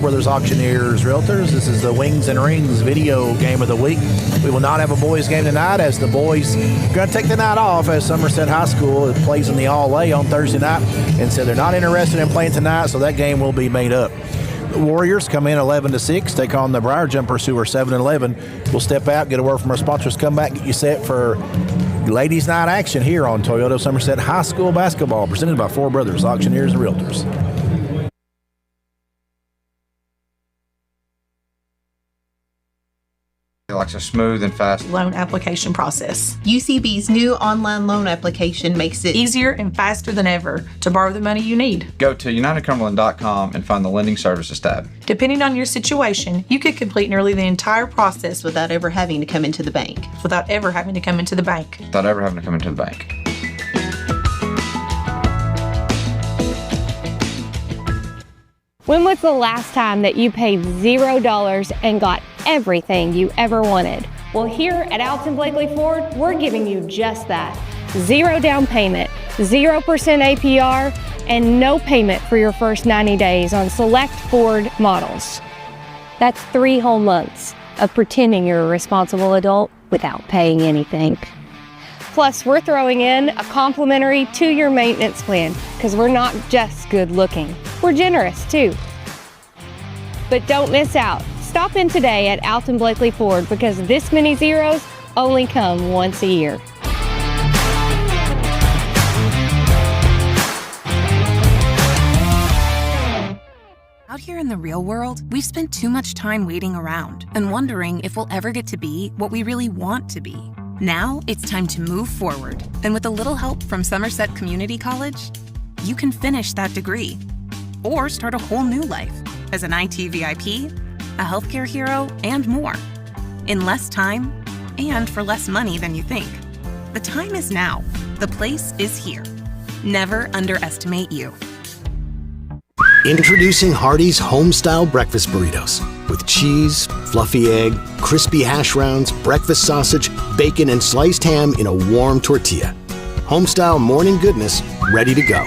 Brothers Auctioneers Realtors. This is the Wings and Rings video game of the week. We will not have a boys game tonight as the boys are going to take the night off as Somerset High School plays in the All-A on Thursday night, and so they're not interested in playing tonight, so that game will be made up. The Warriors come in 11-6, take on the Briar Jumpers, who are 7-11. We'll step out, get a word from our sponsors, come back, get you set for ladies' night action here on Toyota Somerset High School basketball, presented by Four Brothers Auctioneers and Realtors. It likes a smooth and fast loan application process. UCB's new online loan application makes it Easier and faster than ever to borrow the money you need. Go to UnitedCumberland.com and find the Lending Services tab. Depending on your situation, you could complete nearly the entire process without ever having to come into the bank. without ever having to come into the bank. Without ever having to come into the bank. When was the last time that you paid $0 and got everything you ever wanted? Well, here at Alton Blakely Ford, we're giving you just that. 0 down payment, 0% APR, and no payment for your first 90 days on select Ford models. That's 3 whole months of pretending you're a responsible adult without paying anything. Plus, we're throwing in a complimentary 2-year maintenance plan because we're not just good looking. We're generous too. But don't miss out. Stop in today at Alton Blakely Ford because this many zeros only come once a year. Out here in the real world, we've spent too much time waiting around and wondering if we'll ever get to be what we really want to be. Now it's time to move forward, and with a little help from Somerset Community College, you can finish that degree or start a whole new life as an IT VIP, a healthcare hero, and more. In less time and for less money than you think. The time is now. The place is here. Never underestimate you. Introducing Hardee's Homestyle Breakfast Burritos with cheese, fluffy egg, crispy hash browns, breakfast sausage, bacon, and sliced ham in a warm tortilla. Homestyle morning goodness ready to go.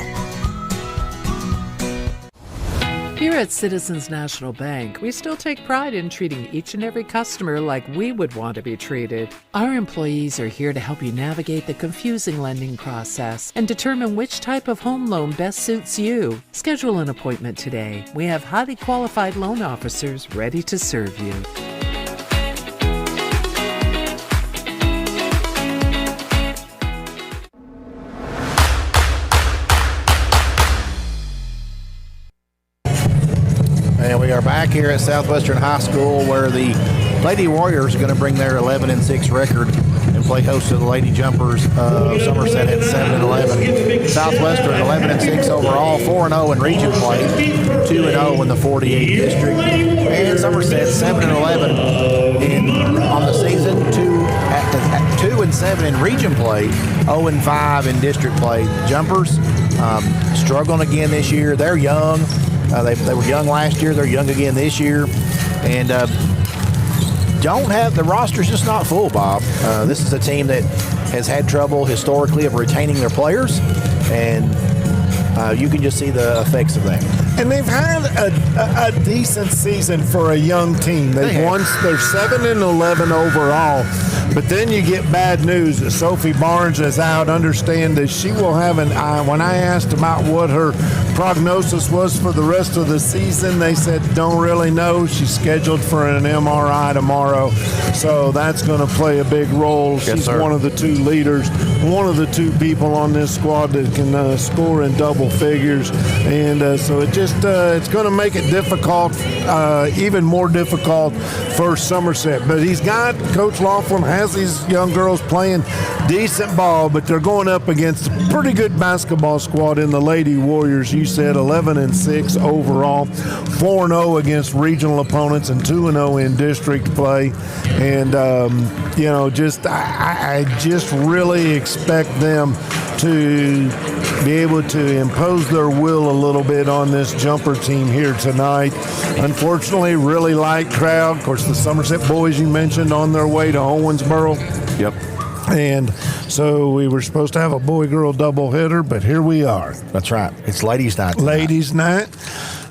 Here at Citizens National Bank, we still take pride in treating each and every customer like we would want to be treated. Our employees are here to help you navigate the confusing lending process and determine which type of home loan best suits you. Schedule an appointment today. We have highly qualified loan officers ready to serve you. And we are back here at Southwestern High School where the Lady Warriors are going to bring their 11-6 record and play host to the Lady Jumpers of Somerset at 7-11. Southwestern 11-6 overall, 4-0 in region play, 2-0 in the 48 district. And Somerset 7-11 on the season, 2-7 in region play, 0-5 in district play. Jumpers struggling again this year. They're young. They were young last year. They're young again this year. And don't have the roster's just not full, Bob. This is a team that has had trouble historically of retaining their players, and you can just see the effects of that. And they've had a decent season for a young team. They're 7-11 overall. But then you get bad news that Sophie Barnes is out. Understand that she will have an eye. When I asked about what her prognosis was for the rest of the season, they said don't really know. She's scheduled for an MRI tomorrow, so that's going to play a big role. She's one of the 2 leaders, one of the 2 people on this squad that can score in double figures, and so it's going to make it difficult, even more difficult for Somerset. But Coach Laughlin has these young girls playing decent ball, but they're going up against a pretty good basketball squad in the Lady Warriors. You said 11-6 overall, 4-0 against regional opponents, and 2-0 in district play. And I just really expect them to be able to impose their will a little bit on this jumper team here tonight. Unfortunately, really light crowd. Of course, the Somerset boys you mentioned on their way to Owensboro. Yep. And so we were supposed to have a boy-girl doubleheader, but here we are. That's right. It's ladies' night tonight. Ladies' night.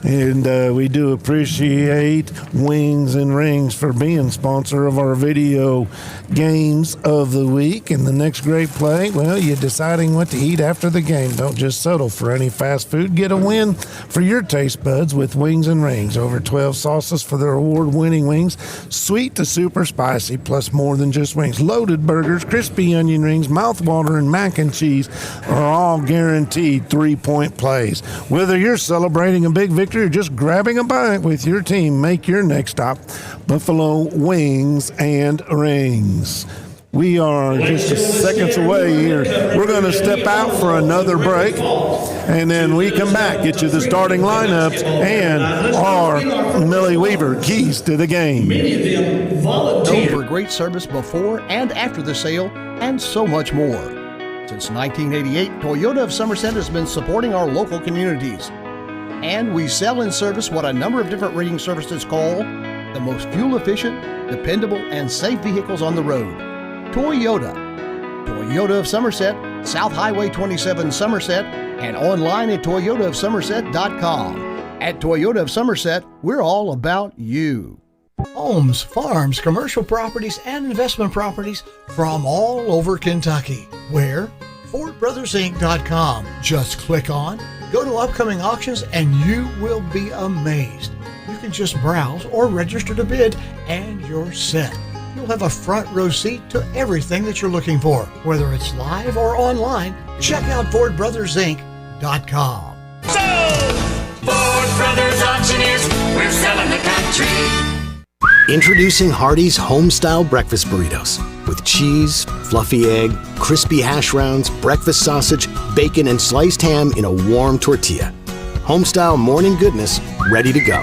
And we do appreciate Wings and Rings for being sponsor of our video games of the week. And the next great play, well, you're deciding what to eat after the game. Don't just settle for any fast food. Get a win for your taste buds with Wings and Rings. Over 12 sauces for their award-winning wings, sweet to super spicy, plus more than just wings. Loaded burgers, crispy onion rings, mouth-watering mac and cheese are all guaranteed 3-point plays. Whether you're celebrating a big victory or just grabbing a bite with your team, make your next stop Buffalo Wings and Rings. We are just seconds away here. We're going to step out for another break, and then we come back, get you the starting lineups and our Millie Weaver keys to the game. Known for great service before and after the sale, and so much more. Since 1988, Toyota of Somerset has been supporting our local communities. And we sell and service what a number of different rating services call the most fuel-efficient, dependable, and safe vehicles on the road. Toyota. Toyota of Somerset, South Highway 27 Somerset, and online at toyotaofsomerset.com. At Toyota of Somerset, we're all about you. Homes, farms, commercial properties, and investment properties from all over Kentucky. Where? FordBrothersInc.com. Just click on, go to upcoming auctions, and you will be amazed. You can just browse or register to bid, and you're set. You'll have a front row seat to everything that you're looking for. Whether it's live or online, check out FordBrothersInc.com. Ford Brothers Auctioneers, we're selling the country. Introducing Hardee's Homestyle Breakfast Burritos with cheese, fluffy egg, crispy hash browns, breakfast sausage, bacon, and sliced ham in a warm tortilla. Homestyle morning goodness ready to go.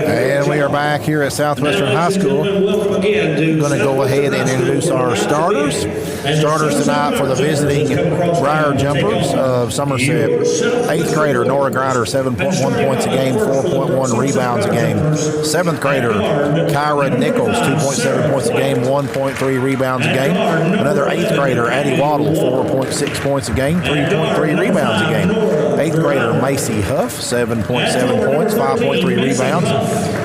And we are back here at Southwestern High School. Going to go ahead and introduce our starters. Starters tonight for the visiting Briar Jumpers of Somerset. 8th grader Nora Grider, 7.1 points a game, 4.1 rebounds a game. 7th grader Kyra Nichols, 2.7 points a game, 1.3 rebounds a game. Another 8th grader Addie Waddle, 4.6 points a game, 3.3 rebounds a game. 8th grader Macy Huff, 7.7 points, 5.3 rebounds.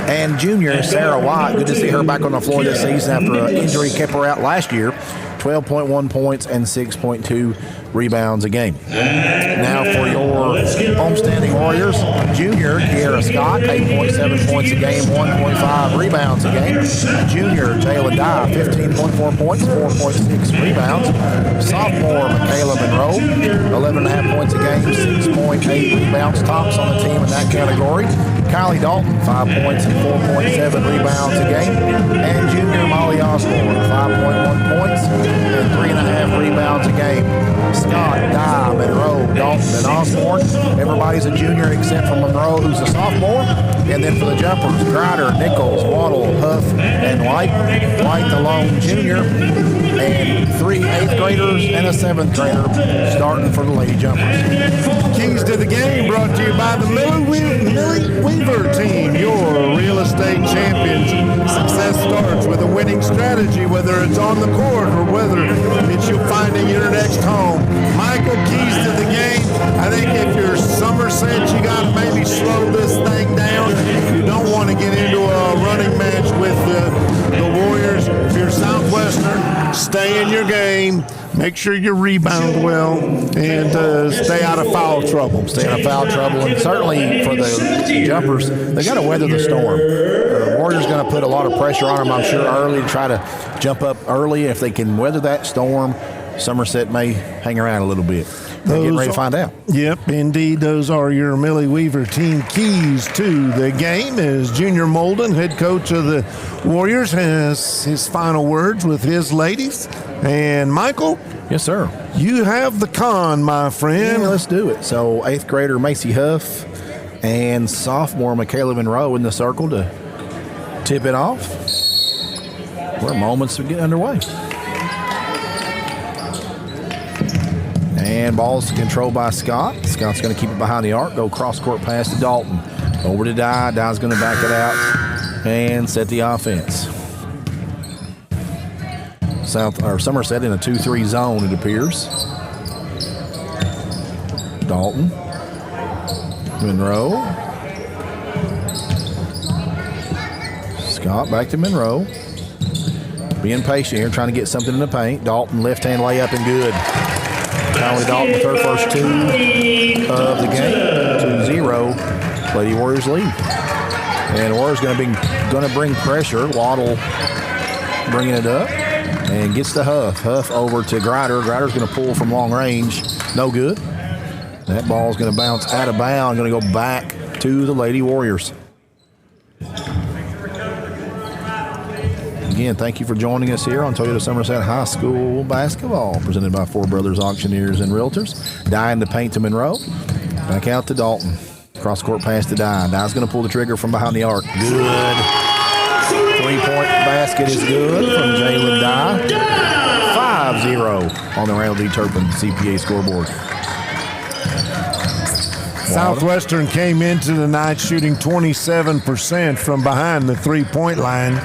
And junior Sarah White, good to see her back on the floor this season after an injury kept her out last year. 12.1 points and 6.2 rebounds a game. Now for your homestanding Warriors, junior Kiera Scott, 8.7 points a game, 1.5 rebounds a game. Junior Jayla Dye, 15.4 points, 4.6 rebounds. Sophomore Michaela Monroe, 11.5 points a game, 6.8 rebounds, tops on the team in that category. Kylie Dalton, 5 points and 4.7 rebounds a game. And junior Molly Osborne, 5.1 points and 3.5 rebounds a game. Scott, Dye, Monroe, Dalton, and Osborne. Everybody's a junior except for Monroe, who's a sophomore. And then for the jumpers, Grider, Nichols, Waddle, Huff, and White. White, the lone junior. And 3 8th graders and a 7th grader starting for the Lady Jumpers. Keys to the game brought to you by the Millie Weaver team, your real estate champions. Success starts with a winning strategy, whether it's on the court or whether it's you finding your next home. Michael, keys to the game. I think if you're Somerset, you got to maybe slow this thing down. You don't want to get into a running match with the Warriors. If you're Southwestern, stay in your game. Make sure you rebound well and stay out of foul trouble. Stay out of foul trouble. And certainly for the jumpers, they got to weather the storm. The Warriors going to put a lot of pressure on them, I'm sure, early to try to jump up early. If they can weather that storm, Somerset may hang around a little bit. We're getting ready to find out. Yep, indeed. Those are your Millie Weaver team keys to the game. As Junior Molden, head coach of the Warriors, has his final words with his ladies. And Michael? Yes, sir. You have the con, my friend. Yeah, let's do it. So 8th grader Macy Huff and sophomore Michaela Monroe in the circle to tip it off. We're moments to get underway. And ball's controlled by Scott. Scott's going to keep it behind the arc, go cross-court pass to Dalton. Over to Dye. Dye's going to back it out. and set the offense. Somerset in a 2-3 zone, it appears. Dalton. Monroe. Scott back to Monroe. Being patient here, trying to get something in the paint. Dalton, left-hand layup and good. Kylie Dalton with her first 2 of the game. 2-0. Lady Warriors lead. And Warriors going to bring pressure. Waddle bringing it up and gets to Huff. Huff over to Grider. Grider's going to pull from long range. No good. That ball's going to bounce out of bounds. Going to go back to the Lady Warriors. Again, thank you for joining us here on Toyota Somerset High School basketball, presented by Four Brothers Auctioneers and Realtors. Dye in the paint to Monroe. Back out to Dalton. Cross court pass to Dye. Dye's going to pull the trigger from behind the arc. Good. 3-point basket is good from Jalen Dye. 5-0 on the Randall D. Turpin CPA scoreboard. Southwestern came into the night shooting 27% from behind the 3-point line.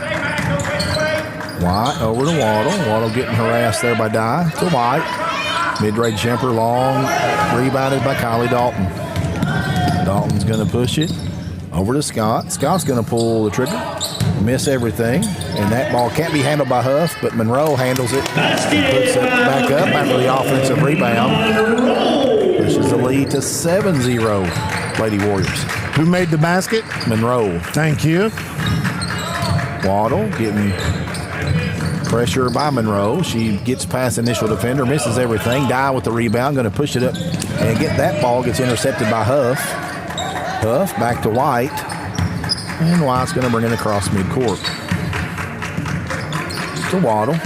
White over to Waddle. Waddle getting harassed there by Dye to White. Mid-range jumper long, rebounded by Kylie Dalton. Dalton's going to push it over to Scott. Scott's going to pull the trigger, miss everything, and that ball can't be handled by Huff, but Monroe handles it and puts it back up after the offensive rebound. Pushes the lead to 7-0 Lady Warriors. Who made the basket? Monroe. Thank you. Waddle getting pressure by Monroe. She gets past initial defender, misses everything. Dye with the rebound, going to push it up and get that ball. Gets intercepted by Huff. Huff back to White. And White's going to bring it across midcourt. To Waddle.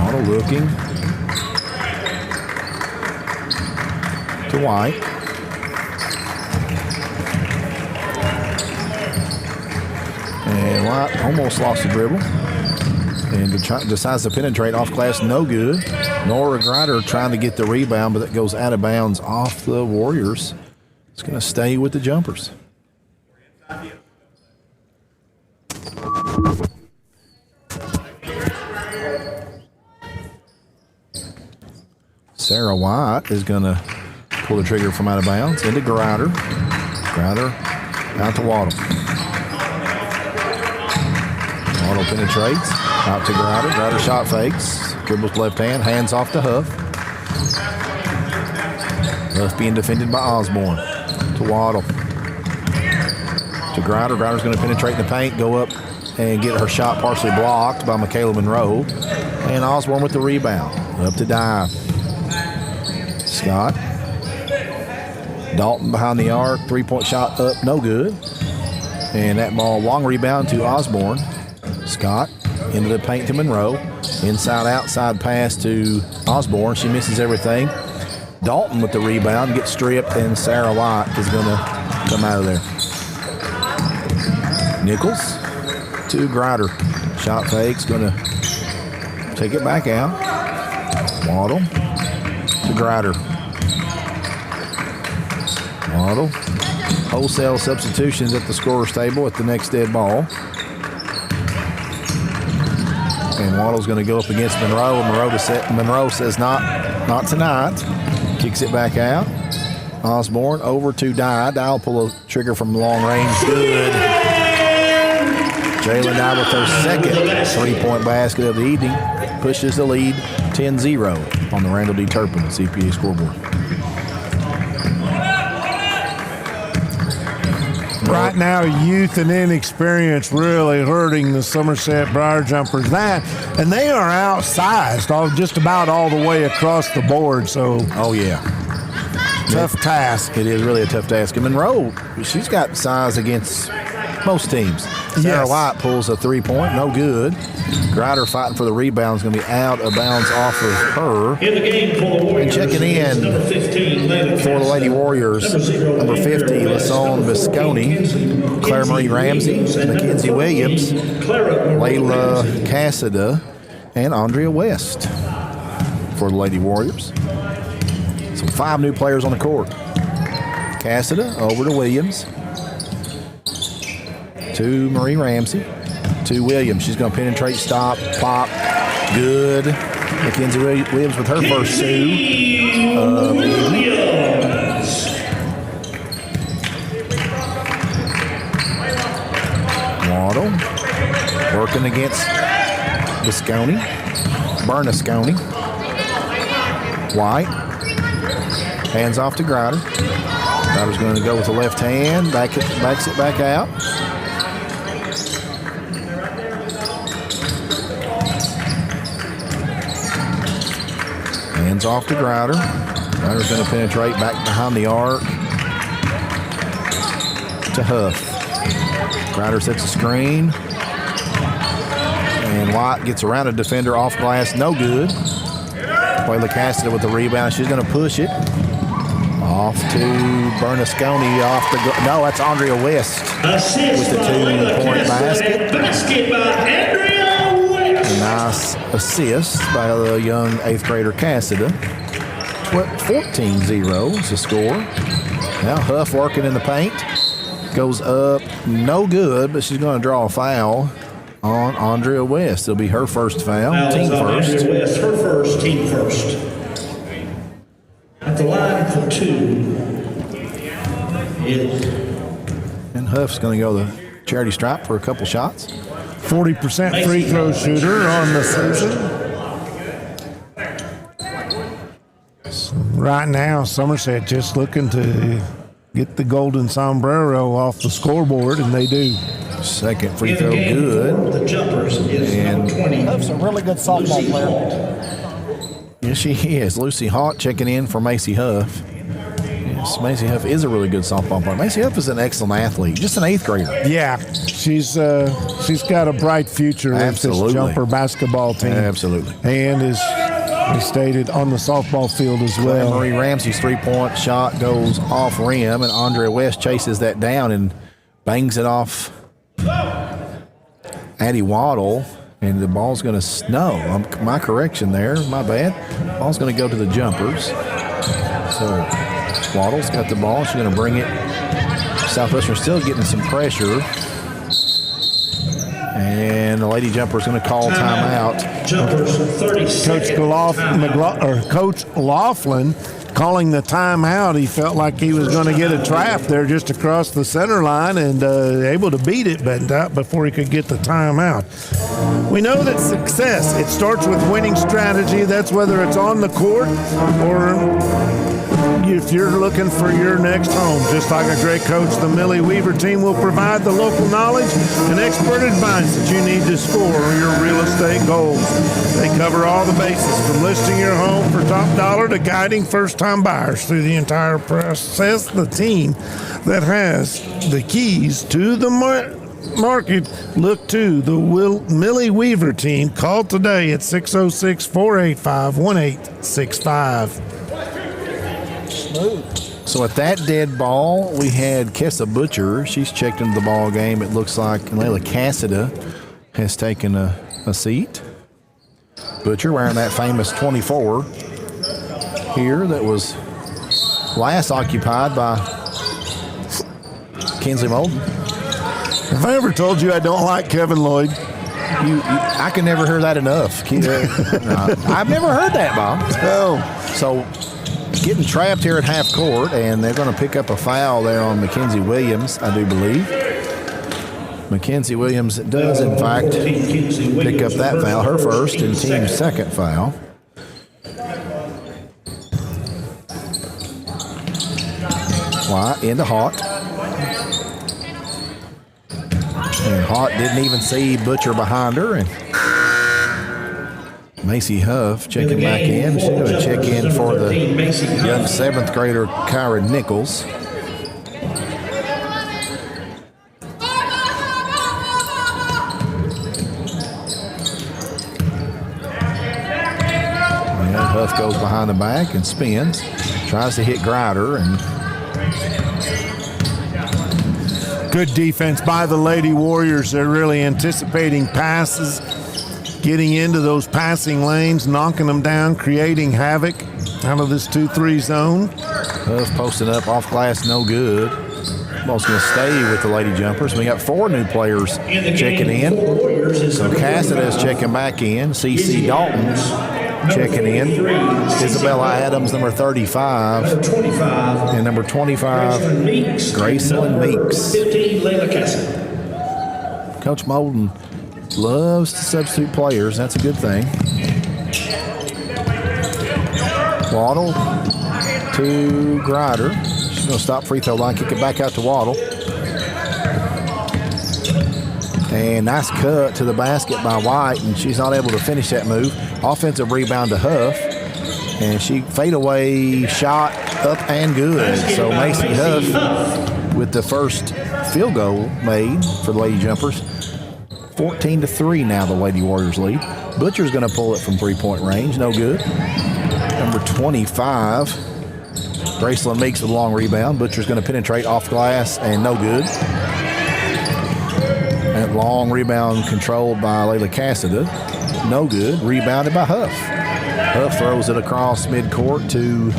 Waddle looking. To White. And White almost lost the dribble. And decides to penetrate off glass, no good. Nora Grider trying to get the rebound, but that goes out of bounds off the Warriors. It's going to stay with the Jumpers. Sarah White is going to pull the trigger from out of bounds into Grider. Grider out to Waddle. Waddle penetrates out to Grider. Grider shot fakes. Dribbles left hand. Hands off to Huff. Huff being defended by Osborne. To Waddle. To Grider. Grider's going to penetrate in the paint. Go up and get her shot partially blocked by Michaela Monroe. And Osborne with the rebound. Up to Dye. Scott. Dalton behind the arc. 3-point shot up. No good. And that ball, long rebound to Osborne. Scott into the paint to Monroe. Inside outside pass to Osborne. She misses everything. Dalton with the rebound, gets stripped, and Sarah White is going to come out of there. Nichols to Grider. Shot fake's going to take it back out. Waddle to Grider. Waddle. Wholesale substitutions at the scorer's table at the next dead ball. And Waddle's going to go up against Monroe. Monroe says not tonight. Kicks it back out. Osborne over to Dye. Dye will pull a trigger from long range. Good. Jalen Dye with her second 3-point basket of the evening. Pushes the lead 10-0 on the Randall D. Turpin CPA scoreboard. Right now, youth and inexperience really hurting the Somerset Briar Jumpers. And they are outsized just about all the way across the board. So, oh yeah, tough task. It is really a tough task. And Monroe, she's got size against most teams. Sarah White pulls a 3-point, no good. Grider fighting for the rebound is going to be out of bounds off of her. In the game for the Warriors, and checking in number 15, for the Lady Warriors, number 50, LaSalle Visconi, Claire Marie Ramsey, Mackenzie Williams, Layla Cassida, and Andrea West for the Lady Warriors. So 5 new players on the court. Cassida over to Williams. to Marie Ramsey, to Williams. She's going to penetrate, stop, pop, good. Mackenzie Williams with her first two of the evening. Waddle working against Bernasconi. White hands off to Grider. Grider's going to go with the left hand, backs it back out. Hands off to Grider. Grider's going to penetrate back behind the arc to Huff. Grider sets a screen. And White gets around a defender off glass, no good. Layla Cassidy with the rebound. She's going to push it. Off to Bernasconi. No, that's Andrea West with the 2-point basket. Basket by Andrea West. A nice assist by the young 8th grader Cassidy. 14-0 is the score. Now Huff working in the paint. Goes up, no good, but she's going to draw a foul on Andrea West. It'll be her first foul, team first. Andrea West, her first, team first. At the line for 2 is. And Huff's going to go the charity stripe for a couple shots. 40% free throw shooter on the season. Right now, Somerset just looking to get the golden sombrero off the scoreboard, and they do. Second free throw good. The jumpers is and 20. Huff's a really good softball player. Yes, she is. Lucy Hawk checking in for Macy Huff. Yes, Macy Huff is a really good softball player. Macy Huff is an excellent athlete, just an 8th grader. Yeah, she's got a bright future with this jumper basketball team. Absolutely. And as we stated, on the softball field as well. Marie Ramsey's 3-point shot goes off rim, and Andrea West chases that down and bangs it off Addie Waddle, and the ball's going to my correction there, my bad. Ball's going to go to the jumpers. So Waddle's got the ball. She's going to bring it. Southwestern still getting some pressure. And the lady jumper is going to call timeout. Jumpers 30 Coach Laughlin calling the timeout. He felt like he was going to get a trap there just across the center line and able to beat it, but not before he could get the timeout. We know that success, it starts with winning strategy. That's whether it's on the court or if you're looking for your next home. Just like a great coach, the Millie Weaver team will provide the local knowledge and expert advice that you need to score your real estate goals. They cover all the bases, from listing your home for top dollar to guiding first-time buyers through the entire process. The team that has the keys to the market, look to the Millie Weaver team. Call today at 606-485-1865. So at that dead ball, we had Kessa Butcher. She's checked into the ball game. It looks like Layla Cassidy has taken a seat. Butcher wearing that famous 24 here that was last occupied by Kinsley Molden. If I ever told you I don't like Kevin Lloyd, I can never hear that enough. I've never heard that, Bob. Oh. So getting trapped here at half court, and they're going to pick up a foul there on Mackenzie Williams, I do believe. Mackenzie Williams does, in fact, pick up that foul, her first and team's second foul. White into Haught. And Haught didn't even see Butcher behind her, and Macy Huff checking back in. She's going to check in for the young 7th grader, Kyra Nichols. And Huff goes behind the back and spins. Tries to hit Grider, and good defense by the Lady Warriors. They're really anticipating passes, getting into those passing lanes, knocking them down, creating havoc out of this 2-3 zone. Huff posting up off glass, no good. Ball's going to stay with the Lady Jumpers. We got 4 new players checking in. So Cassidy is checking back in. CC Dalton checking in. Isabella Adams, number 35. And number 25, Graceland Meeks. 15, Layla Cassidy. Coach Molden loves to substitute players. That's a good thing. Waddle to Grider. She's going to stop free throw line, kick it back out to Waddle. And nice cut to the basket by White, and she's not able to finish that move. Offensive rebound to Huff. And she fade away shot up and good. So Macy Huff with the first field goal made for the Lady Jumpers. 14-3 now the Lady Warriors lead. Butcher's going to pull it from three-point range. No good. Number 25, Graceland Meeks with a long rebound. Butcher's going to penetrate off glass and no good. That long rebound controlled by Layla Cassidy. No good. Rebounded by Huff. Huff throws it across midcourt to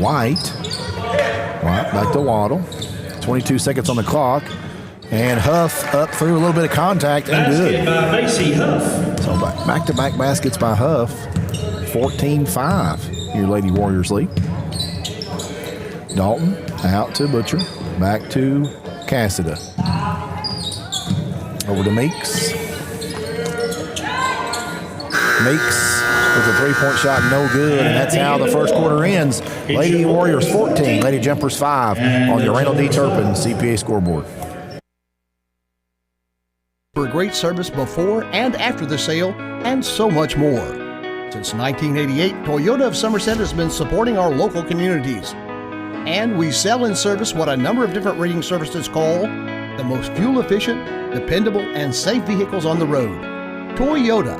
White. White back to Waddle. 22 seconds on the clock. And Huff up through a little bit of contact and good. Basket by Macy Huff. So back-to-back baskets by Huff. 14-5, your Lady Warriors lead. Dalton out to Butcher. Back to Cassidy. Over to Meeks. Meeks with a three-point shot, no good, and that's how the first quarter ends. Lady Warriors 14, Lady Jumpers 5 on your Randall D. Turpin CPA scoreboard. For great service before and after the sale, and so much more. Since 1988, Toyota of Somerset has been supporting our local communities. And we sell and service what a number of different rating services call the most fuel-efficient, dependable, and safe vehicles on the road. Toyota.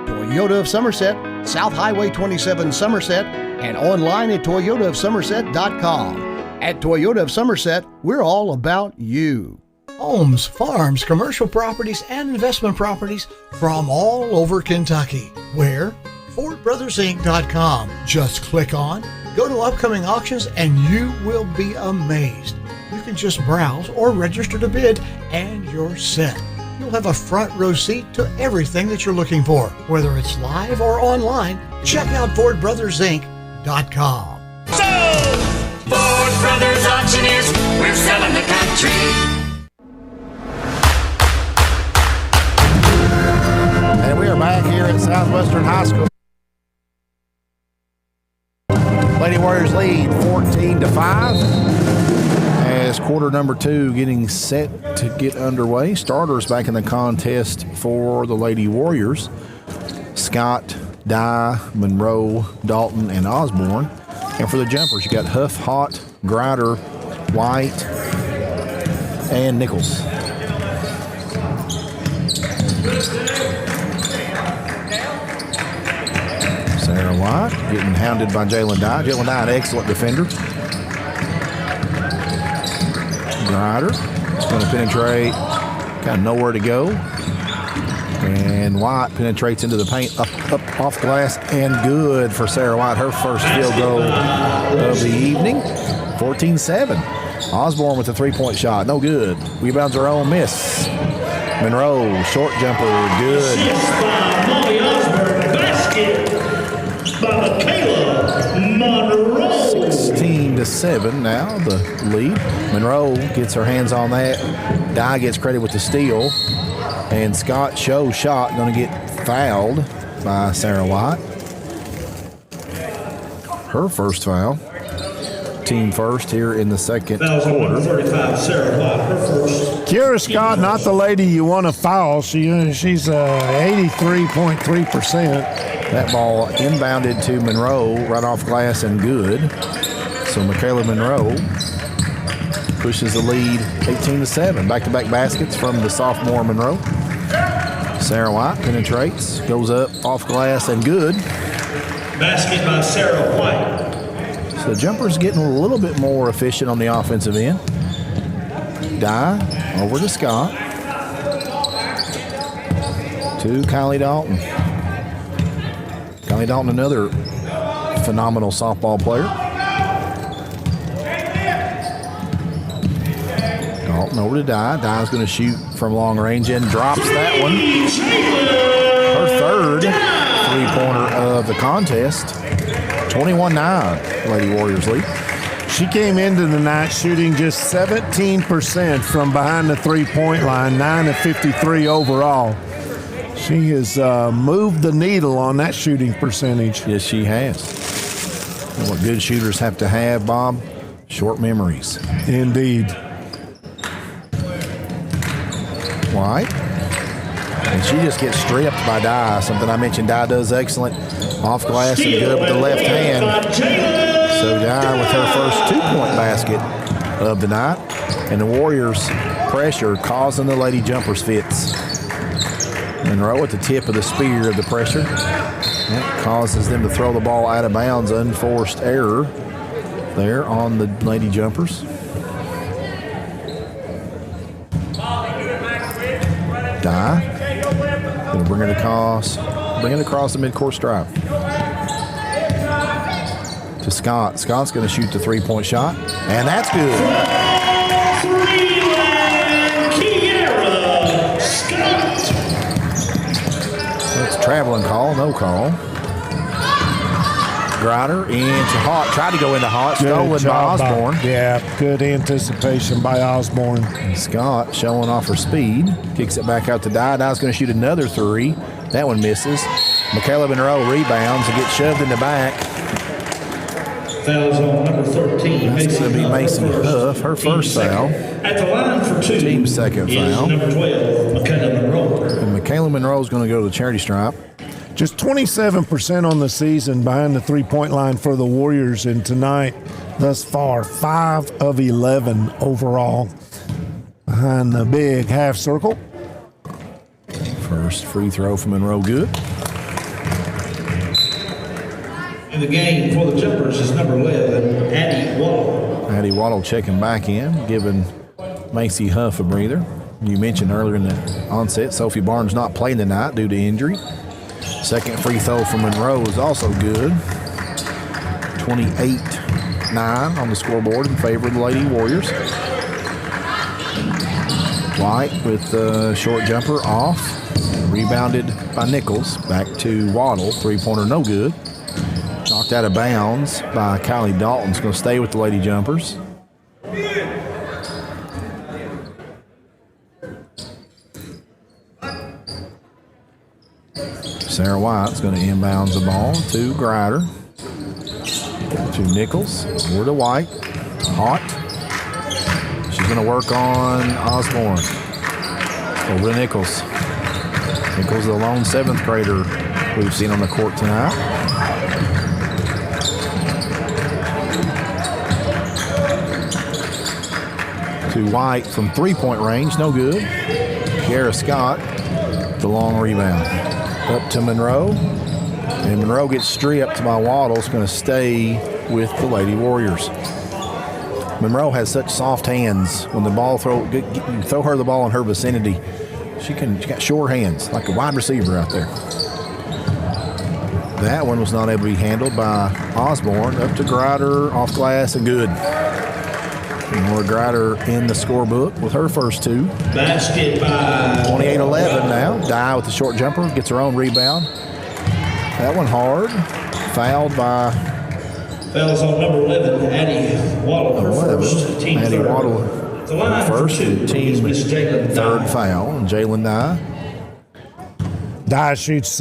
Toyota of Somerset, South Highway 27 Somerset, and online at toyotaofsomerset.com. At Toyota of Somerset, we're all about you. Homes, farms, commercial properties, and investment properties from all over Kentucky. Where? FordBrothersInc.com. Just click on, go to upcoming auctions, and you will be amazed. You can just browse or register to bid, and you're set. You'll have a front row seat to everything that you're looking for. Whether it's live or online, check out FordBrothersInc.com. So, Ford Brothers Auctioneers, we're selling the country. And we are back here at Southwestern High School. Lady Warriors lead 14-5 as quarter number 2 getting set to get underway. Starters back in the contest for the Lady Warriors: Scott, Dye, Monroe, Dalton, and Osborne. And for the Jumpers, you got Huff, Hott, Grider, White, and Nichols. Sarah White getting hounded by Jalen Dye. Jalen Dye, an excellent defender. Grider is going to penetrate, kind of nowhere to go. And White penetrates into the paint, up off glass, and good for Sarah White. Her first field goal of the evening. 14-7. Osborne with a three-point shot, no good. Rebounds her own, miss. Monroe, short jumper, good. Molly Osborne, basket by Michaela Monroe. 16-7 now, the lead. Monroe gets her hands on that. Dye gets credit with the steal. And Scott Show shot going to get fouled by Sarah White. Her first foul. Team first here in the second quarter. 35, Sarah White, her first. Kira Scott, not the lady you want to foul. She's 83.3%. That ball inbounded to Monroe, right off glass and good. So Michaela Monroe pushes the lead 18-7. Back-to-back baskets from the sophomore Monroe. Sarah White penetrates, goes up off glass and good. Basket by Sarah White. So the Jumpers getting a little bit more efficient on the offensive end. Dye over to Scott. To Kylie Dalton. Kylie Dalton, another phenomenal softball player. Dalton over to Di. Di's going to shoot from long range and drops that one. Her third three-pointer of the contest. 21-9, Lady Warriors lead. She came into the night shooting just 17% from behind the three-point line, 9 of 53 overall. She has moved the needle on that shooting percentage. Yes, she has. And what good shooters have to have, Bob? Short memories. Indeed. White. And she just gets stripped by Di, something I mentioned Di does excellent. Off glass and good with the left hand. So Di with her first 2-point basket of the night. And the Warriors' pressure causing the Lady Jumpers fits. Monroe at the tip of the spear of the pressure. That causes them to throw the ball out of bounds. Unforced error there on the Lady Jumpers. Di. Going to bring it across the midcourt stripe. To Scott. Scott's going to shoot the three-point shot. And that's good. That's a traveling call, no call. Grider into Hart. Tried to go into Hart. Stolen by Osborne. Yeah, good anticipation by Osborne. And Scott showing off her speed. Kicks it back out to Di. Di's going to shoot another three. That one misses. Michaela Monroe rebounds and gets shoved in the back. Fouls on number 13. That's going to be Macy Huff, her first foul. At the line for two. Team's second foul. Number 12, Michaela Monroe. And Michaela Monroe is going to go to the charity stripe. Just 27% on the season behind the three-point line for the Warriors, and tonight, thus far, 5 of 11 overall behind the big half circle. First free throw from Monroe, good. In the game for the Jumpers is number 11, Addie Waddle. Addie Waddle checking back in, giving Macy Huff a breather. You mentioned earlier in the onset, Sophie Barnes not playing tonight due to injury. Second free throw from Monroe is also good. 28-9 on the scoreboard in favor of the Lady Warriors. White with the short jumper off. Rebounded by Nichols. Back to Waddle. Three-pointer no good. Knocked out of bounds by Kylie Dalton. It's going to stay with the Lady Jumpers. Sarah White's going to inbounds the ball to Grider. To Nichols. Over to White. Hot. She's going to work on Osborne. Over to Nichols. Nichols, the lone seventh grader we've seen on the court tonight. To White from three-point range. No good. Kiara Scott, the long rebound. Up to Monroe. And Monroe gets stripped by Waddle. It's going to stay with the Lady Warriors. Monroe has such soft hands. When the ball you throw her the ball in her vicinity, she got sure hands, like a wide receiver out there. That one was not able to be handled by Osborne. Up to Grider, off glass, and good. More Grider in the scorebook with her first two. Basket by 28-11 now. Di with the short jumper, gets her own rebound. That one hard. Fouled by... Fouls on number 11, Addie Waddle, her first, team Addie third. Waddle, The line first, for two team is Miss Jalen third Dye. foul. And Jalen Dye. Dye shoots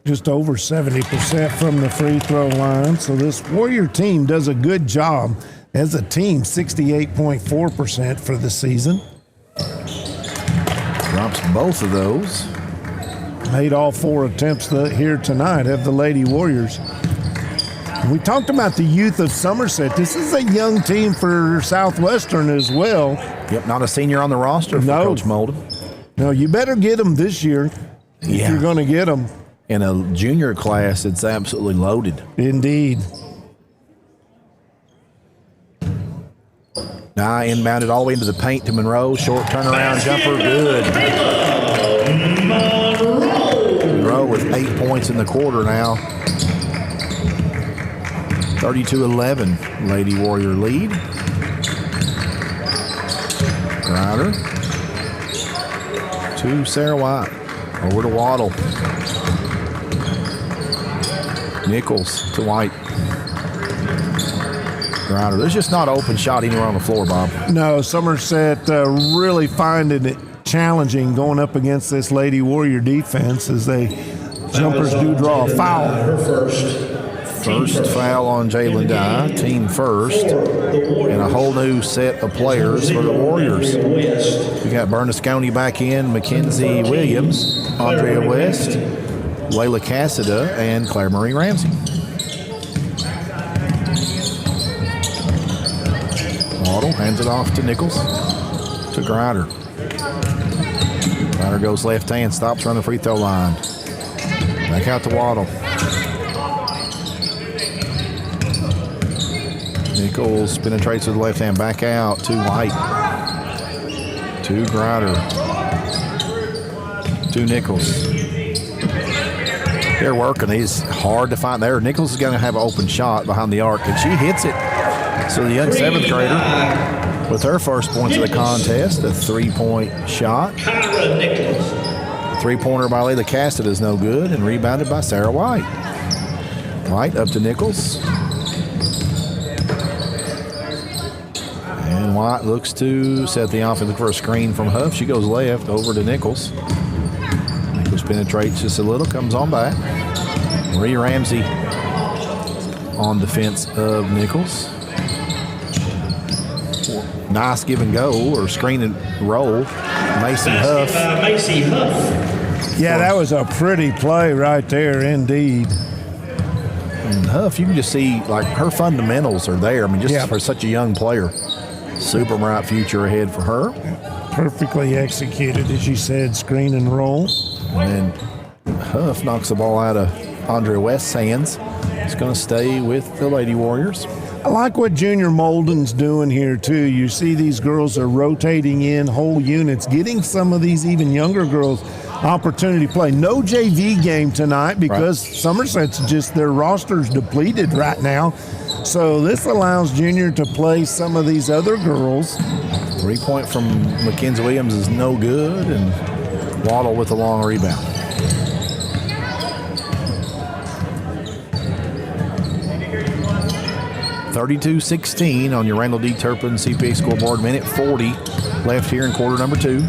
just over 70% from the free throw line. So this Warrior team does a good job as a team, 68.4% for the season. Drops both of those. Made all 4 attempts here tonight have the Lady Warriors. We talked about the youth of Somerset. This is a young team for Southwestern as well. Yep, not a senior on the roster for Coach Molden. No, you better get them this year if you're going to get them. In a junior class, it's absolutely loaded. Indeed. Nye inbounded all the way into the paint to Monroe. Short turnaround jumper, good. Monroe with 8 points in the quarter now. 32-11, Lady Warrior lead. Grider to Sarah White. Over to Waddle. Nichols to White. Grider. There's just not an open shot anywhere on the floor, Bob. No, Somerset really finding it challenging going up against this Lady Warrior defense as jumpers do draw a foul. First foul on Jalen Dye, team first, and a whole new set of players for the Warriors. We got Bernasconi back in, Mackenzie Williams, Andrea West, Layla Cassida, and Claire Marie Ramsey. Waddle hands it off to Nichols, to Grider. Grider goes left hand, stops around the free throw line. Back out to Waddle. Nichols penetrates with the left hand, back out to White. To Grider. To Nichols. They're working. He's hard to find there. Nichols is going to have an open shot behind the arc, and she hits it. So the young seventh grader with her first points of the contest, a three-point shot. Three-pointer by Layla Cassida is no good, and rebounded by Sarah White. White up to Nichols. And White looks to set the offense, look for a screen from Huff. She goes left over to Nichols. Nichols penetrates just a little, comes on back. Marie Ramsey on defense of Nichols. Nice give and go, or screen and roll. Macy Huff. Macy Huff. Yeah, that was a pretty play right there, indeed. And Huff, you can just see, like, her fundamentals are there. I mean, just for such a young player. Super bright future ahead for her. Perfectly executed, as you said, screen and roll. And then Huff knocks the ball out of Andrea West's hands. It's going to stay with the Lady Warriors. I like what Junior Molden's doing here, too. You see these girls are rotating in whole units, getting some of these even younger girls opportunity to play. No JV game tonight because Somerset's just, their roster's depleted right now. So this allows Junior to play some of these other girls. 3-point from Mackenzie Williams is no good, and Waddle with a long rebound. (32-16) on your Randall D. Turpin CPA scoreboard. Minute 40 left here in quarter number 2.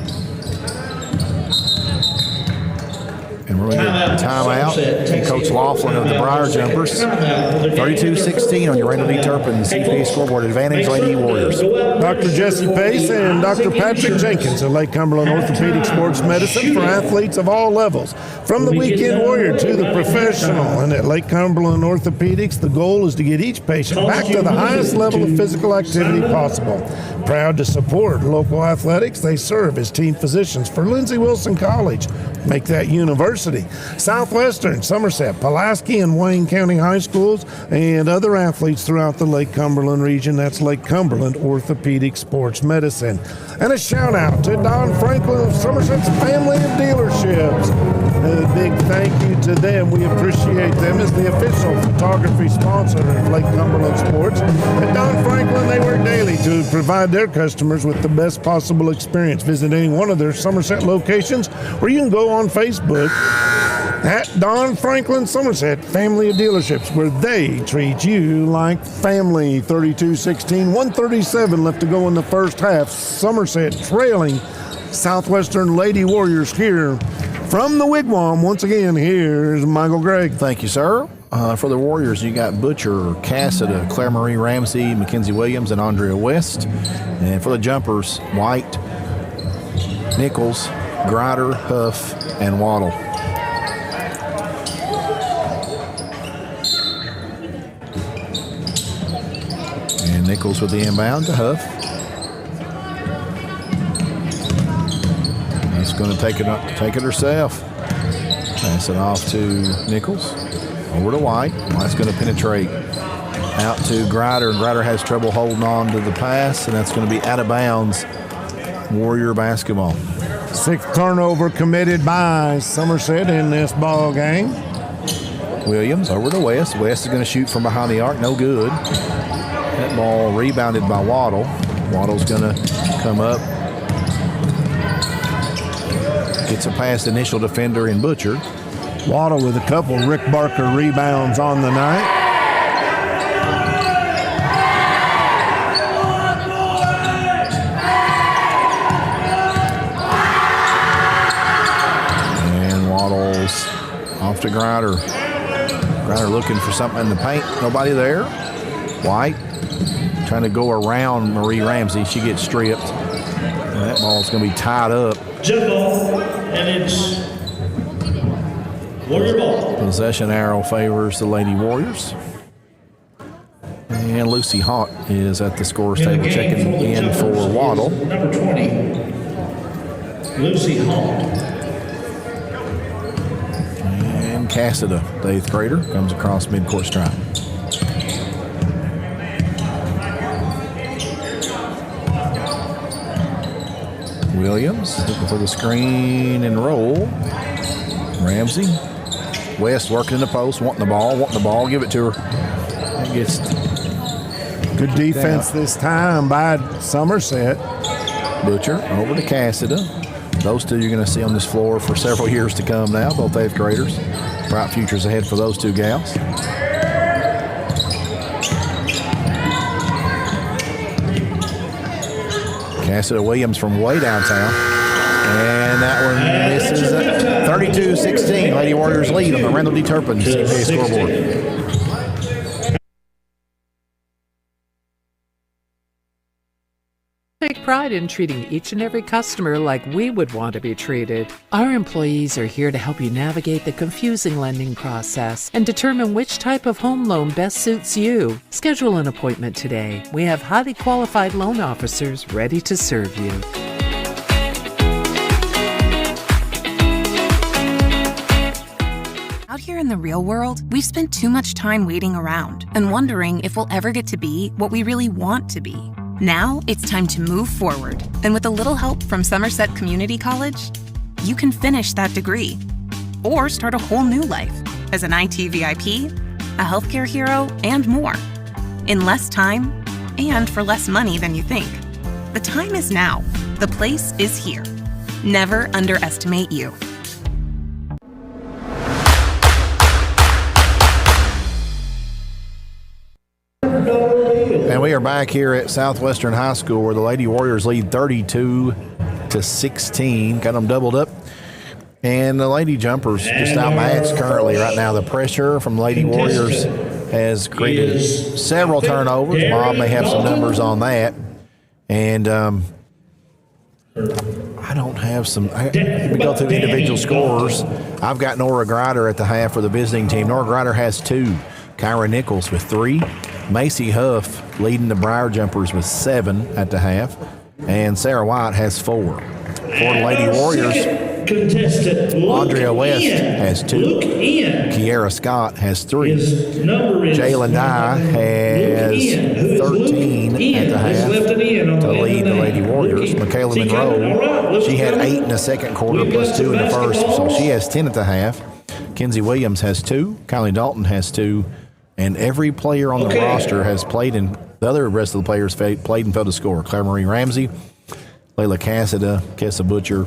And we're going to get timeout. And Coach Laughlin of the Briar Jumpers. 32-16 on your Randall D. Turpin CPA scoreboard. Advantage Lady Warriors. Dr. Jesse Pace and Dr. Patrick Jenkins of Lake Cumberland Orthopedic Sports Medicine for athletes of all levels. From the weekend warrior to the professional. And at Lake Cumberland Orthopedics, the goal is to get each patient back to the highest level of physical activity possible. Proud to support local athletics. They serve as team physicians for Lindsey Wilson College. Make that university. Southwestern, Somerset, Pulaski, and Wayne County High Schools, and other athletes throughout the Lake Cumberland region. That's Lake Cumberland Orthopedic Sports Medicine. And a shout out to Don Franklin of Somerset's family of dealerships. A big thank you to them. We appreciate them as the official photography sponsor of Lake Cumberland Sports. At Don Franklin, they work daily to provide their customers with the best possible experience. Visit any one of their Somerset locations, or you can go on Facebook at Don Franklin Somerset Family of Dealerships, where they treat you like family. 32-16, 137 left to go in the first half. Somerset trailing Southwestern Lady Warriors here. From the Wigwam, once again, here's Michael Gregg. Thank you, sir. For the Warriors, you got Butcher, Cassida, Claire Marie Ramsey, Mackenzie Williams, and Andrea West. And for the Jumpers, White, Nichols, Grider, Huff, and Waddle. And Nichols with the inbound to Huff. He's going to take it herself. Pass it off to Nichols. Over to White. White's going to penetrate out to Grider, and Grider has trouble holding on to the pass, and that's going to be out of bounds. Warrior basketball. 6th turnover committed by Somerset in this ball game. Williams over to West. West is going to shoot from behind the arc. No good. That ball rebounded by Waddle. Waddle's going to come up gets a past initial defender in Butcher. Waddle with a couple Rick Barker rebounds on the night. And Waddle's off to Grider. Grider looking for something in the paint. Nobody there. White trying to go around Marie Ramsey. She gets stripped. And that ball's going to be tied up. Jump ball, and it's Warrior ball. Possession arrow favors the Lady Warriors. And Lucy Hawk is at the scorer's table checking in for Waddle. Number 20, Lucy Hawk. And Cassida, the 8th grader, comes across midcourt stripe. Williams looking for the screen and roll. Ramsey. West working in the post, wanting the ball, give it to her. That gets good defense this time by Somerset. Butcher over to Cassida. Those two you're going to see on this floor for several years to come now, both 8th graders. Bright futures ahead for those two gals. Cassida Williams from way downtown. And that one misses. 32-16. Lady Warriors lead on the Randall D. Turpin CPA scoreboard. Take pride in treating each and every customer like we would want to be treated. Our employees are here to help you navigate the confusing lending process and determine which type of home loan best suits you. Schedule an appointment today. We have highly qualified loan officers ready to serve you. Out here in the real world, we've spent too much time waiting around and wondering if we'll ever get to be what we really want to be. Now it's time to move forward, and with a little help from Somerset Community College, you can finish that degree or start a whole new life as an IT VIP, a healthcare hero, and more in less time and for less money than you think. The time is now. The place is here. Never underestimate you. And we are back here at Southwestern High School where the Lady Warriors lead 32-16. Got them doubled up. And the Lady Jumpers just outmatched currently right now. The pressure from Lady Warriors has created several turnovers. Bob may have some numbers on that. And I don't have some. Let me go through the individual scores. I've got Nora Grider at the half for the visiting team. Nora Grider has 2. Kyra Nichols with 3. Macy Huff leading the Briar Jumpers with 7 at the half. And Sarah White has 4. For the Lady Warriors, Andrea West has 2. Kiera Scott has 3. Jalen Dye has 13 at the half to lead the Lady Warriors. Michaela Monroe, she had 8 in the second quarter plus 2 in the first, so she has 10 at the half. Kenzie Williams has 2. Kylie Dalton has 2. And every player on the roster has played in, the other rest of the players played and failed to score. Claire Marie Ramsey, Layla Cassida, Kessa Butcher,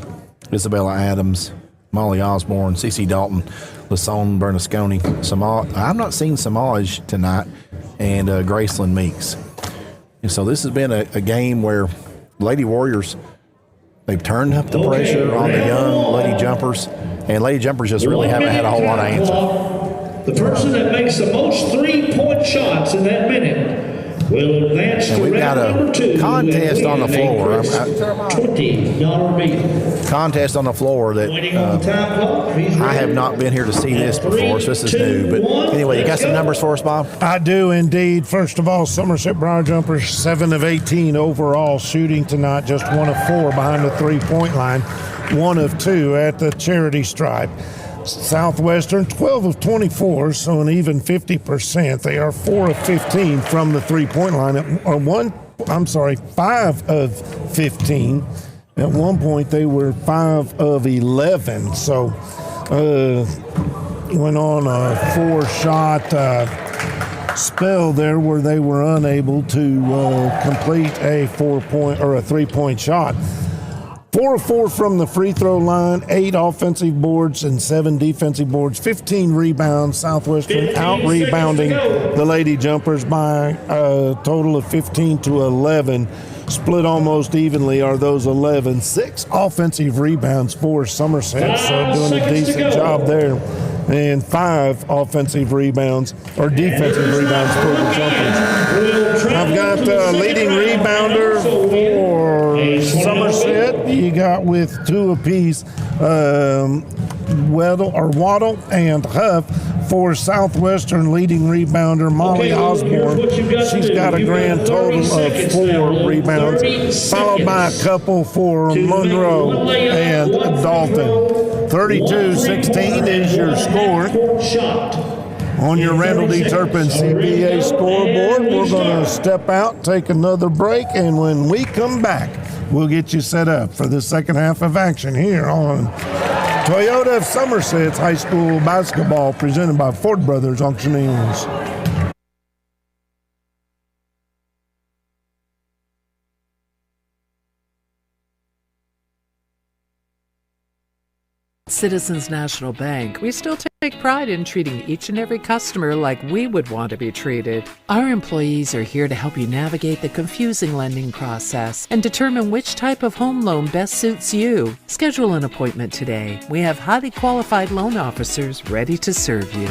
Isabella Adams, Molly Osborne, Cece Dalton, LaSawn Bernasconi, I'm not seeing Samaj tonight, and Graceland Meeks. And so this has been a game where Lady Warriors, they've turned up the pressure on the young Lady Jumpers, and Lady Jumpers just really haven't had a whole lot of answers. The person that makes the most three-point shots in that minute will advance to round number 2. Contest on the floor. $20 bill. Contest on the floor that I have not been here to see this before, so this is new. But anyway, you got some numbers for us, Bob? I do indeed. First of all, Somerset Briar Jumpers 7 of 18 overall shooting tonight, just 1 of 4 behind the three-point line, 1 of 2 at the charity stripe. Southwestern 12 of 24, so an even 50%. They are 4 of 15 from the three-point line. 5 of 15. At one point, they were 5 of 11. So went on a 4-shot spell there where they were unable to complete a 4-point or a 3-point shot. 4 of 4 from the free throw line, 8 offensive boards and 7 defensive boards, 15 rebounds. Southwestern out-rebounding the Lady Jumpers by a total of 15 to 11. Split almost evenly are those 11. 6 offensive rebounds for Somerset, so doing a decent job there. And 5 offensive rebounds or defensive rebounds for the Jumpers. I've got leading rebounder for Somerset. You got with 2 apiece, Waddle and Huff. For Southwestern, leading rebounder Molly Osborne. She's got a grand total of 4 rebounds, followed by a couple for Monroe and Dalton. 32-16 is your score. On your Randall D. Turpin CPA scoreboard, we're going to step out, take another break, and when we come back, we'll get you set up for the second half of action here on Toyota of Somerset's high school basketball, presented by Ford Brothers Auctioneers. Citizens National Bank, we still take pride in treating each and every customer like we would want to be treated. Our employees are here to help you navigate the confusing lending process and determine which type of home loan best suits you. Schedule an appointment today. We have highly qualified loan officers ready to serve you.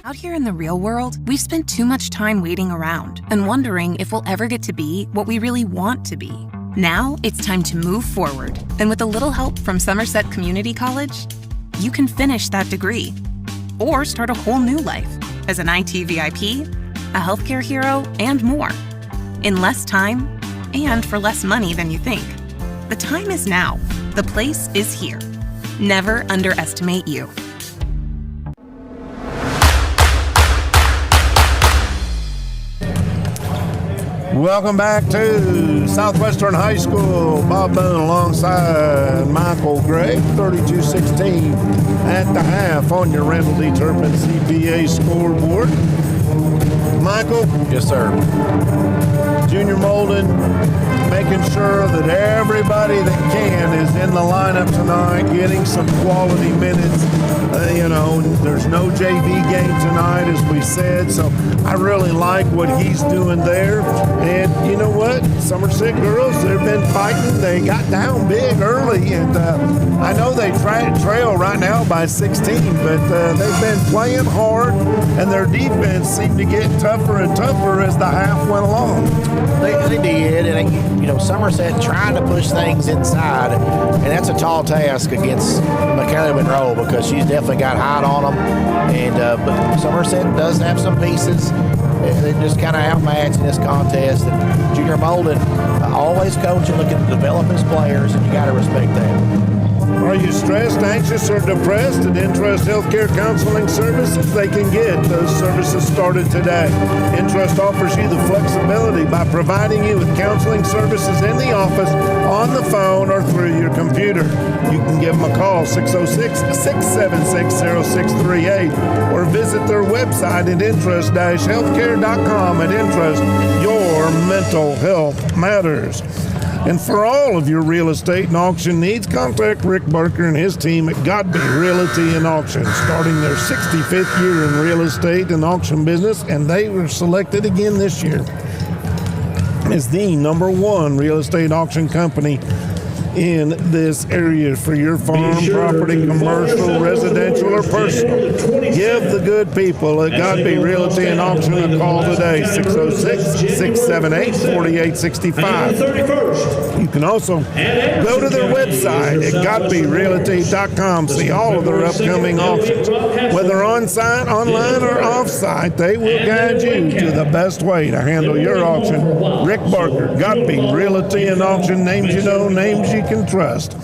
Out here in the real world, we've spent too much time waiting around and wondering if we'll ever get to be what we really want to be. Now it's time to move forward, and with a little help from Somerset Community College, you can finish that degree or start a whole new life as an IT VIP, a healthcare hero, and more, in less time and for less money than you think. The time is now. The place is here. Never underestimate you. Welcome back to Southwestern High School. Bob Boone alongside Michael Gregg, 32-16 at the half on your Randall D. Turpin CPA scoreboard. Michael? Yes, sir. Junior Molden making sure that everybody that can is in the lineup tonight, getting some quality minutes. There's no JV game tonight, as we said, so I really like what he's doing there. And you know what? Somerset girls, they've been fighting. They got down big early, and I know they trail right now by 16, but they've been playing hard, and their defense seemed to get tougher and tougher as the half went along. They did, and Somerset trying to push things inside, and that's a tall task against McKellar Monroe because she's definitely got height on them. And but Somerset does have some pieces. They just kind of outmatched in this contest. And Junior Molden always coaching, looking to develop his players, and you got to respect that. Are you stressed, anxious, or depressed? At Intrust Healthcare Counseling Services, they can get those services started today. Intrust offers you the flexibility by providing you with counseling services in the office, on the phone, or through your computer. You can give them a call, 606-676-0638, or visit their website at intrust-healthcare.com. At Intrust, your mental health matters. And for all of your real estate and auction needs, contact Rick Barker and his team at Godby Realty and Auction, starting their 65th year in real estate and auction business, and they were selected again this year as the #1 real estate auction company in this area for your farm, property, commercial, residential, or personal. Give the good people at Godby Realty and Auction a call today, 606-678-4865. You can also go to their website at godbyrealty.com, see all of their upcoming auctions. Whether on-site, online, or off-site, they will guide you to the best way to handle your auction. Rick Barker, Godby Realty and Auction, names you know, names you can trust.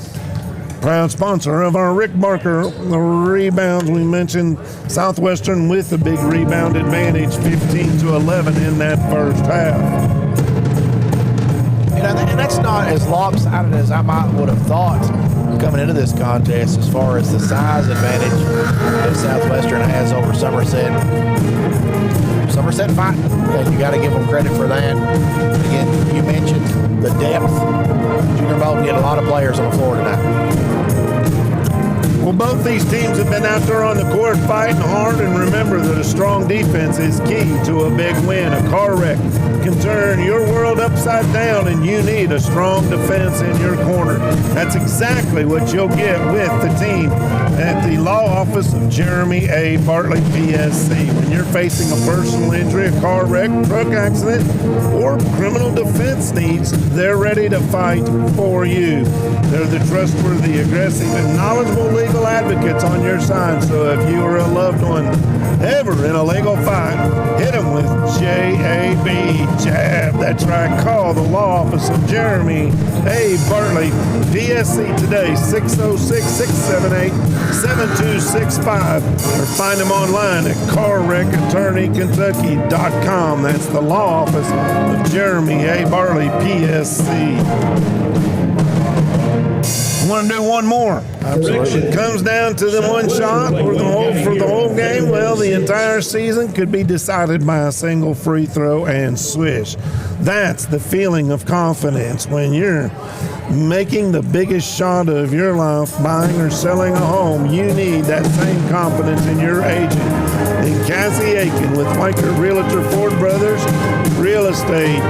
Proud sponsor of our Rick Barker rebounds. We mentioned Southwestern with a big rebound advantage, 15-11 in that first half. And that's not as lopsided as I would have thought coming into this contest as far as the size advantage that Southwestern has over Somerset. Somerset fighting, and you got to give them credit for that. Again, you mentioned the depth. Junior Bolton getting a lot of players on the floor tonight. Well, both these teams have been out there on the court fighting hard, and remember that a strong defense is key to a big win. A car wreck can turn your world upside down, and you need a strong defense in your corner. That's exactly what you'll get with the team at the law office of Jeremy A. Bartley, PSC. When you're facing a personal injury, a car wreck, truck accident, or criminal defense needs, they're ready to fight for you. They're the trustworthy, aggressive, and knowledgeable legal advocates on your side. So if you or a loved one ever in a legal fight, hit them with JAB, JAB. That's right. Call the law office of Jeremy A. Bartley, PSC today, 606-678-7265, or find them online at carwreckattorneykentucky.com. That's the law office of Jeremy A. Bartley, PSC. Want to do one more? Absolutely. It comes down to the one shot or for the whole game. Well, the entire season could be decided by a single free throw and swish. That's the feeling of confidence when you're making the biggest shot of your life, buying or selling a home. You need that same confidence in your agent. In Cassie Aiken with Weichert Realtor Ford Brothers Real Estate,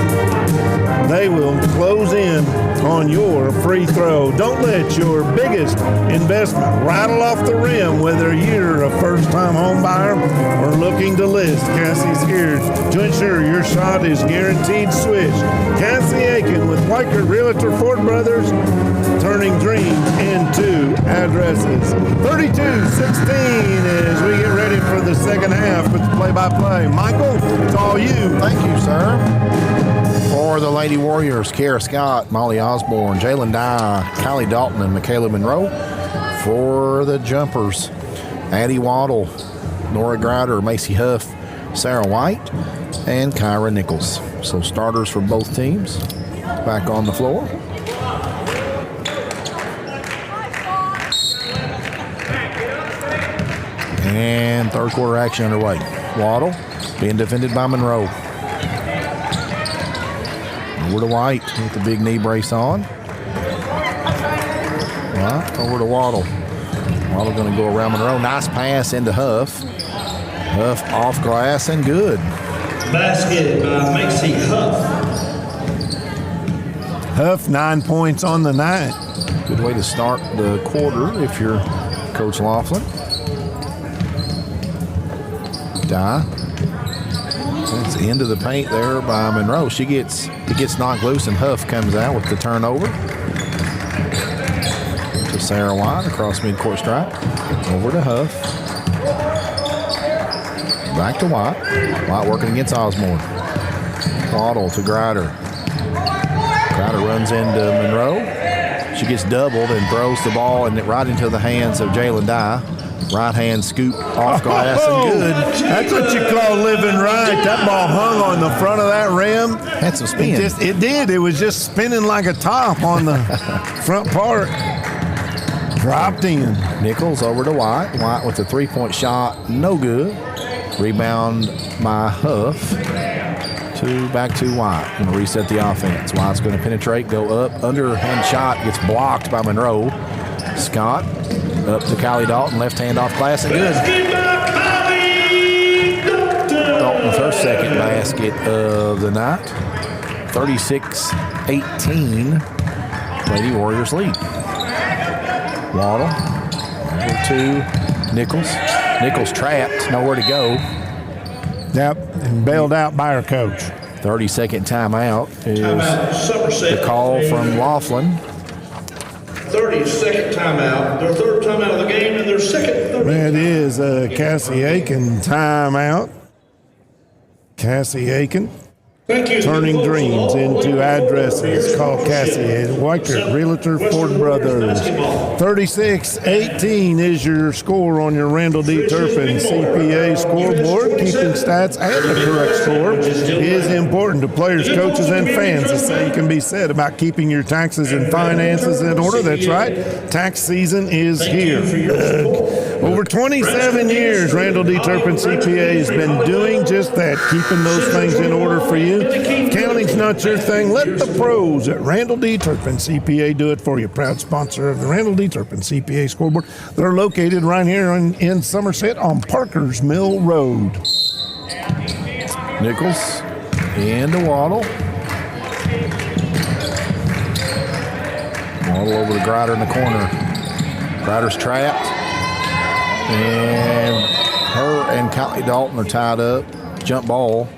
they will close in on your free throw. Don't let your biggest investment rattle off the rim, whether you're a first-time home buyer or looking to list. Cassie's here to ensure your shot is guaranteed swish. Cassie Aiken with Weichert Realtor Ford Brothers, turning dreams into addresses. 32-16 as we get ready for the second half with the play-by-play. Michael, it's all you. Thank you, sir. For the Lady Warriors, Kara Scott, Molly Osborne, Jalen Dye, Callie Dalton, and Michaela Monroe. For the Jumpers, Addie Waddle, Nora Grider, Macy Huff, Sarah White, and Kyra Nichols. So starters for both teams back on the floor. And third quarter action underway. Waddle being defended by Monroe. Over to White with the big knee brace on. Right, over to Waddle. Waddle going to go around Monroe. Nice pass into Huff. Huff off glass and good. Basket by Macy Huff. Huff, 9 points on the night. Good way to start the quarter if you're Coach Laughlin. Dye. That's into the paint there by Monroe. It gets knocked loose, and Huff comes out with the turnover. To Sarah White across midcourt stripe. Over to Huff. Back to White. White working against Osborne. Waddle to Grider. Grider runs into Monroe. She gets doubled and throws the ball right into the hands of Jalen Dye. Right hand scoop off glass and good. That's what you call living right. That ball hung on the front of that rim. Had some spin. It did. It was just spinning like a top on the front part. Dropped in. Nichols over to White. White with a three-point shot. No good. Rebound by Huff. Back to White. Going to reset the offense. White's going to penetrate, go up. Underhand shot gets blocked by Monroe. Scott up to Callie Dalton. Left hand off glass and good. Dalton with her second basket of the night. 36-18. Lady Warriors lead. Waddle over to Nichols. Nichols trapped, nowhere to go. Yep, and bailed out by her coach. 30-second timeout is Somerset. the call from Laughlin. 30-second timeout. Their third timeout of the game and their second. That is a Cassie Aiken timeout. Cassie Aiken. Turning dreams into addresses. Call Cassie at Weichert Realtor Ford Brothers. 36-18 is your score on your Randall D. Turpin CPA scoreboard. Keeping stats and the correct score is important to players, coaches, and fans. The same can be said about keeping your taxes and finances in order. That's right. Tax season is here. Over 27 years, Randall D. Turpin CPA has been doing just that, keeping those things in order for you. If counting's not your thing, let the pros at Randall D. Turpin CPA do it for you. Proud sponsor of the Randall D. Turpin CPA scoreboard. They're located right here in Somerset on Parker's Mill Road. Nichols into Waddle. Waddle over to Grider in the corner. Grider's trapped. And her and Kylie Dalton are tied up. Jump ball.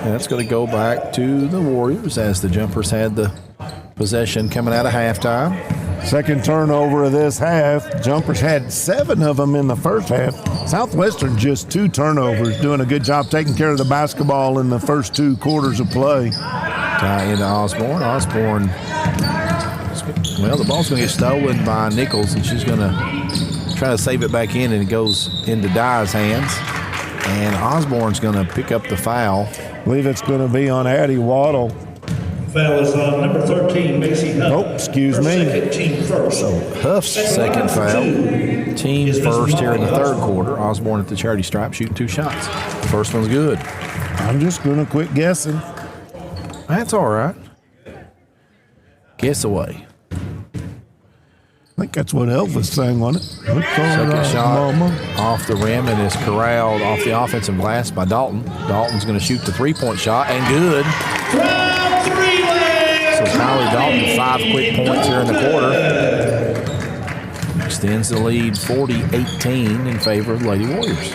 And that's going to go back to the Warriors as the Jumpers had the possession coming out of halftime. Second turnover of this half. Jumpers had 7 of them in the first half. Southwestern just 2 turnovers, doing a good job taking care of the basketball in the first 2 quarters of play. Tie into Osborne. Osborne, well, the ball's going to get stolen by Nichols, and she's going to try to save it back in, and it goes into Dye's hands. And Osborne's going to pick up the foul. I believe it's going to be on Addie Waddle. Foul is on number 13, Macy Huff. Oh, excuse me. Team first. So Huff's second foul. Team first here in the third quarter. Osborne at the charity stripe shooting 2 shots. First one's good. I'm just going to quit guessing. That's all right. Guess away. I think that's what Elvis sang, wasn't it? Second shot off the rim and is corralled off the offensive glass by Dalton. Dalton's going to shoot the 3-point shot, and good. So Kylie Dalton, 5 quick points here in the quarter. Extends the lead 40-18 in favor of the Lady Warriors.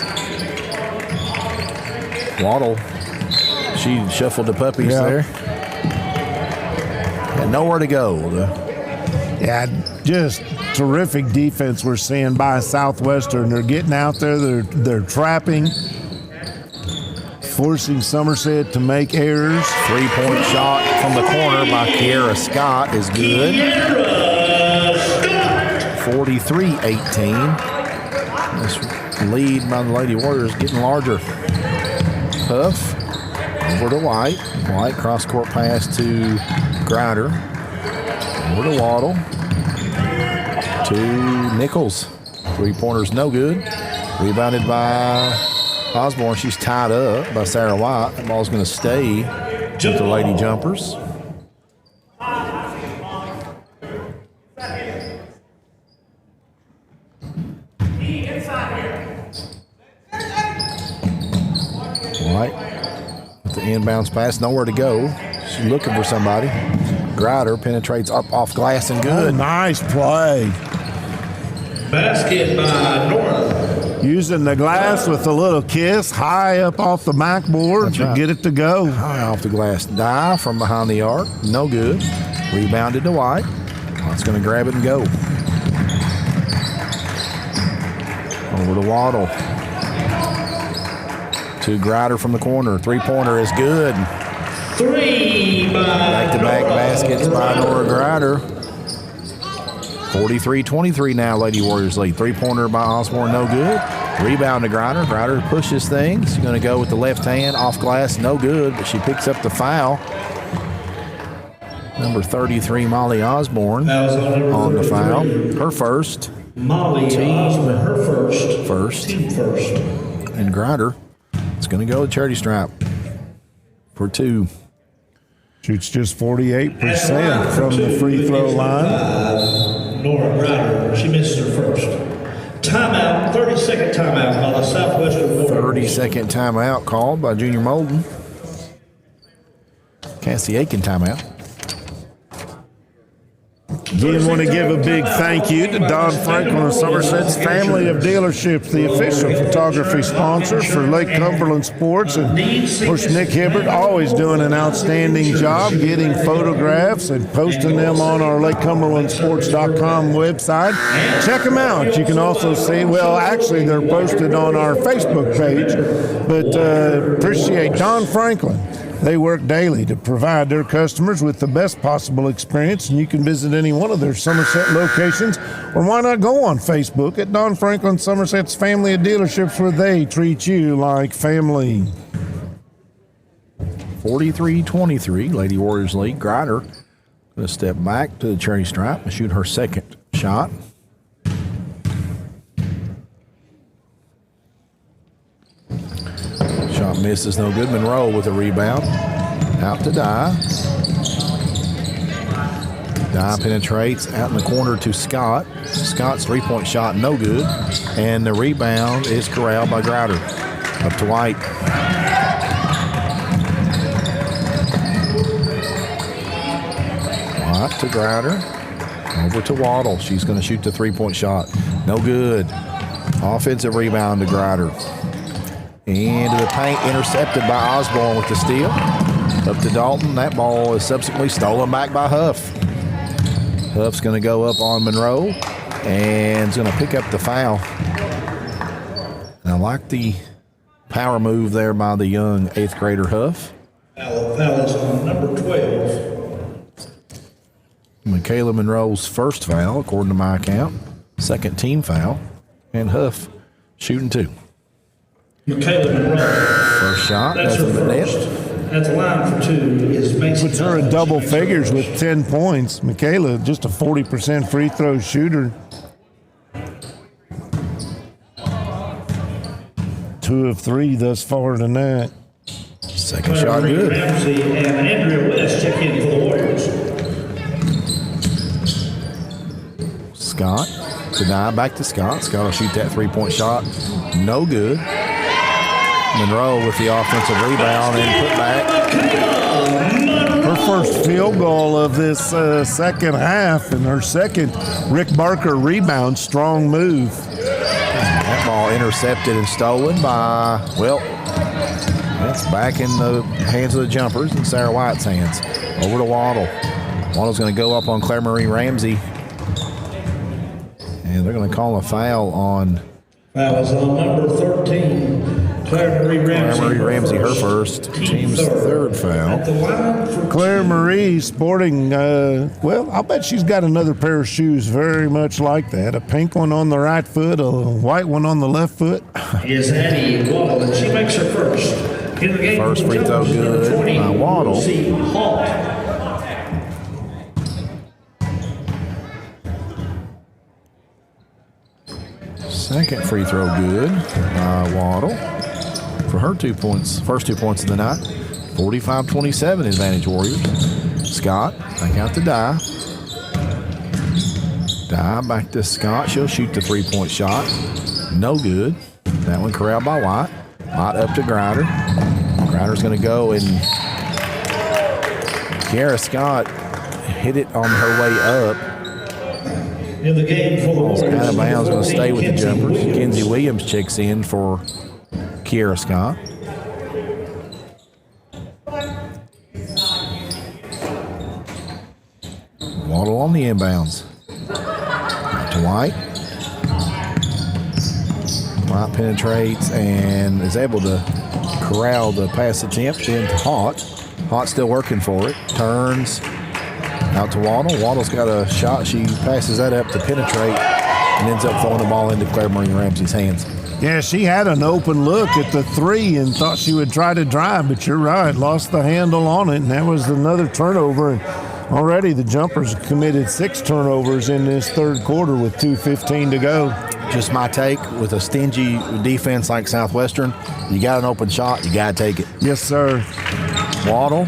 Waddle, she shuffled the puppies there. And nowhere to go. Yeah, just terrific defense we're seeing by Southwestern. They're getting out there, they're trapping, forcing Somerset to make errors. 3-point shot from the corner by Kiera Scott is good. 43-18. This lead by the Lady Warriors getting larger. Huff over to White. White cross-court pass to Grider. Over to Waddle. To Nichols. 3-pointer's no good. Rebounded by Osborne. She's tied up by Sarah White. The ball's going to stay with the Lady Jumpers. White with the inbounds pass. Nowhere to go. She's looking for somebody. Grider penetrates up off glass and good. Oh, nice play. Basket by Nora. Using the glass with a little kiss high up off the backboard to get it to go. High off the glass. Dive from behind the arc. No good. Rebounded to White. White's going to grab it and go. Over to Waddle. To Grider from the corner. 3-pointer is good. 3 by back-to-back baskets by Nora Grider. 43-23 now, Lady Warriors lead. 3-pointer by Osborne, no good. Rebound to Grider. Grider pushes things. She's going to go with the left hand off glass, no good, but she picks up the foul. Number 33, Molly Osborne, on the foul. Her first. Molly Osborne, her first. Team first. And Grider, it's going to go to charity stripe for 2. Shoots just 48% from the free throw line. Nora Grider, she misses her first. Timeout, 30-second timeout by the Southwestern Warriors. 30-second timeout called by Junior Molden. Cassie Aiken timeout. Again, want to give a big thank you to Don Franklin of Somerset's family of dealerships, the official photography sponsor for Lake Cumberland Sports. And, of course, Nick Hibbert always doing an outstanding job getting photographs and posting them on our LakeCumberlandSports.com website. Check them out. You can also see, well, actually, they're posted on our Facebook page. But appreciate Don Franklin. They work daily to provide their customers with the best possible experience, and you can visit any one of their Somerset locations, or why not go on Facebook at Don Franklin Somerset's family of dealerships, where they treat you like family. 43-23, Lady Warriors lead. Grider going to step back to the charity stripe and shoot her second shot. misses, no good. Monroe with a rebound. Out to Dye. Dye penetrates out in the corner to Scott. Scott's three-point shot, no good. And the rebound is corralled by Grouder. Up to White. White to Grouder. Over to Waddle. She's going to shoot the three-point shot. No good. Offensive rebound to Grouder. Into the paint, intercepted by Osborne with the steal. Up to Dalton. That ball is subsequently stolen back by Huff. Huff's going to go up on Monroe and is going to pick up the foul. And I like the power move there by the young 8th grader Huff. Foul is on number 12. Michaela Monroe's first foul, according to my account. Second team foul. And Huff shooting 2. Michaela Monroe. First shot. That's her first. At the line for 2 is Mason. Puts her in double figures with 10 points. Michaela, just a 40% free throw shooter. 2 of 3 thus far tonight. Second shot good. Ramsey and Andrea West check in for the Warriors. Scott to Dye, back to Scott. Scott will shoot that three-point shot. No good. Monroe with the offensive rebound and put back. Her first field goal of this second half, and her second Rick Barker rebound. Strong move. That ball intercepted and stolen by, well, it's back in the hands of the Jumpers and Sarah White's hands. Over to Waddle. Waddle's going to go up on Claire Marie Ramsey. And they're going to call a foul on. Foul is on number 13, Claire Marie Ramsey. Claire Marie Ramsey, her first. Team's third foul. Claire Marie sporting, well, I'll bet she's got another pair of shoes very much like that. A pink one on the right foot, a white one on the left foot. Is Addie Waddle, and she makes her first. In the game, first free throw good by Waddle. Second free throw good by Waddle for her 2 points, first 2 points of the night. 45-27 advantage Warriors. Scott back out to Dye. Dye back to Scott. She'll shoot the three-point shot. No good. That one corralled by White. White up to Grouder. Grouder's going to go and Kiara Scott hit it on her way up. In the game for the Warriors. Out of bounds, going to stay with the Jumpers. Kenzie Williams checks in for Kiara Scott. Waddle on the inbounds. Back to White. White penetrates and is able to corral the pass attempt into Haught. Haught still working for it. Turns out to Waddle. Waddle's got a shot. She passes that up to penetrate and ends up throwing the ball into Claire Marie Ramsey's hands. Yeah, she had an open look at the three and thought she would try to drive, but you're right, lost the handle on it, and that was another turnover. And already the Jumpers committed 6 turnovers in this third quarter with 2:15 to go. Just my take, with a stingy defense like Southwestern, you got an open shot, you got to take it. Yes, sir. Waddle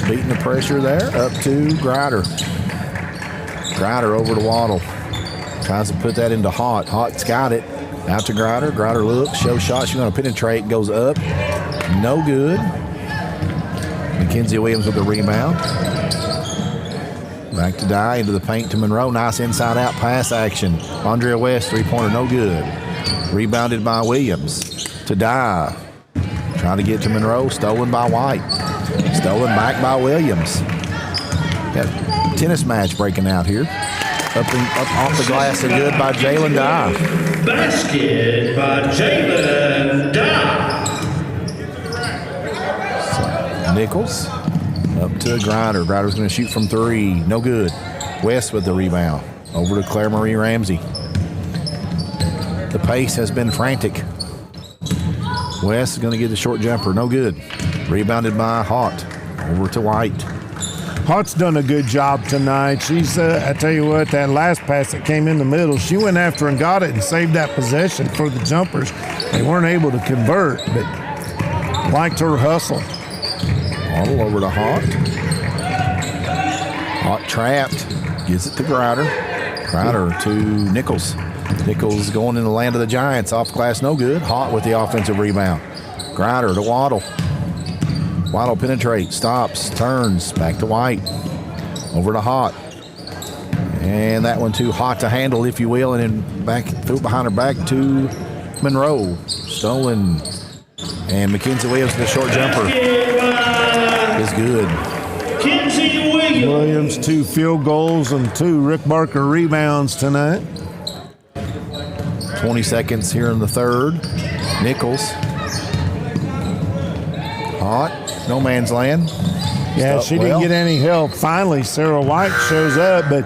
beating the pressure there, up to Grouder. Grouder over to Waddle. Tries to put that into Haught. Haught's got it. Out to Grouder. Grouder looks, shows shot. She's going to penetrate, goes up. No good. Mackenzie Williams with the rebound. Back to Dye, into the paint to Monroe. Nice inside-out pass action. Andrea West, three-pointer, no good. Rebounded by Williams. To Dye. Trying to get to Monroe. Stolen by White. Stolen back by Williams. Got a tennis match breaking out here. Up off the glass and good by Jalen Dye. Basket by Jalen Dye. So, Nichols up to Grouder. Grouder's going to shoot from 3. No good. West with the rebound. Over to Claire Marie Ramsey. The pace has been frantic. West is going to get the short jumper. No good. Rebounded by Haught. Over to White. Haught's done a good job tonight. She's, I tell you what, that last pass that came in the middle, she went after and got it and saved that possession for the Jumpers. They weren't able to convert, but Liked her hustle. Waddle over to Hart. Hart trapped. Gives it to Grider. Grider to Nichols. Nichols going in the land of the Giants. Off glass, no good. Hart with the offensive rebound. Grider to Waddle. Waddle penetrates, stops, turns, back to White. Over to Hart. And that one too hot to handle, if you will, and then back, threw it behind her back to Monroe. Stolen. And Mackenzie Williams, the short jumper, is good. Williams, 2 field goals and 2 Rick Barker rebounds tonight. 20 seconds here in the third. Nichols. Hot. No man's land. Yeah, she didn't get any help. Finally, Sarah White shows up, but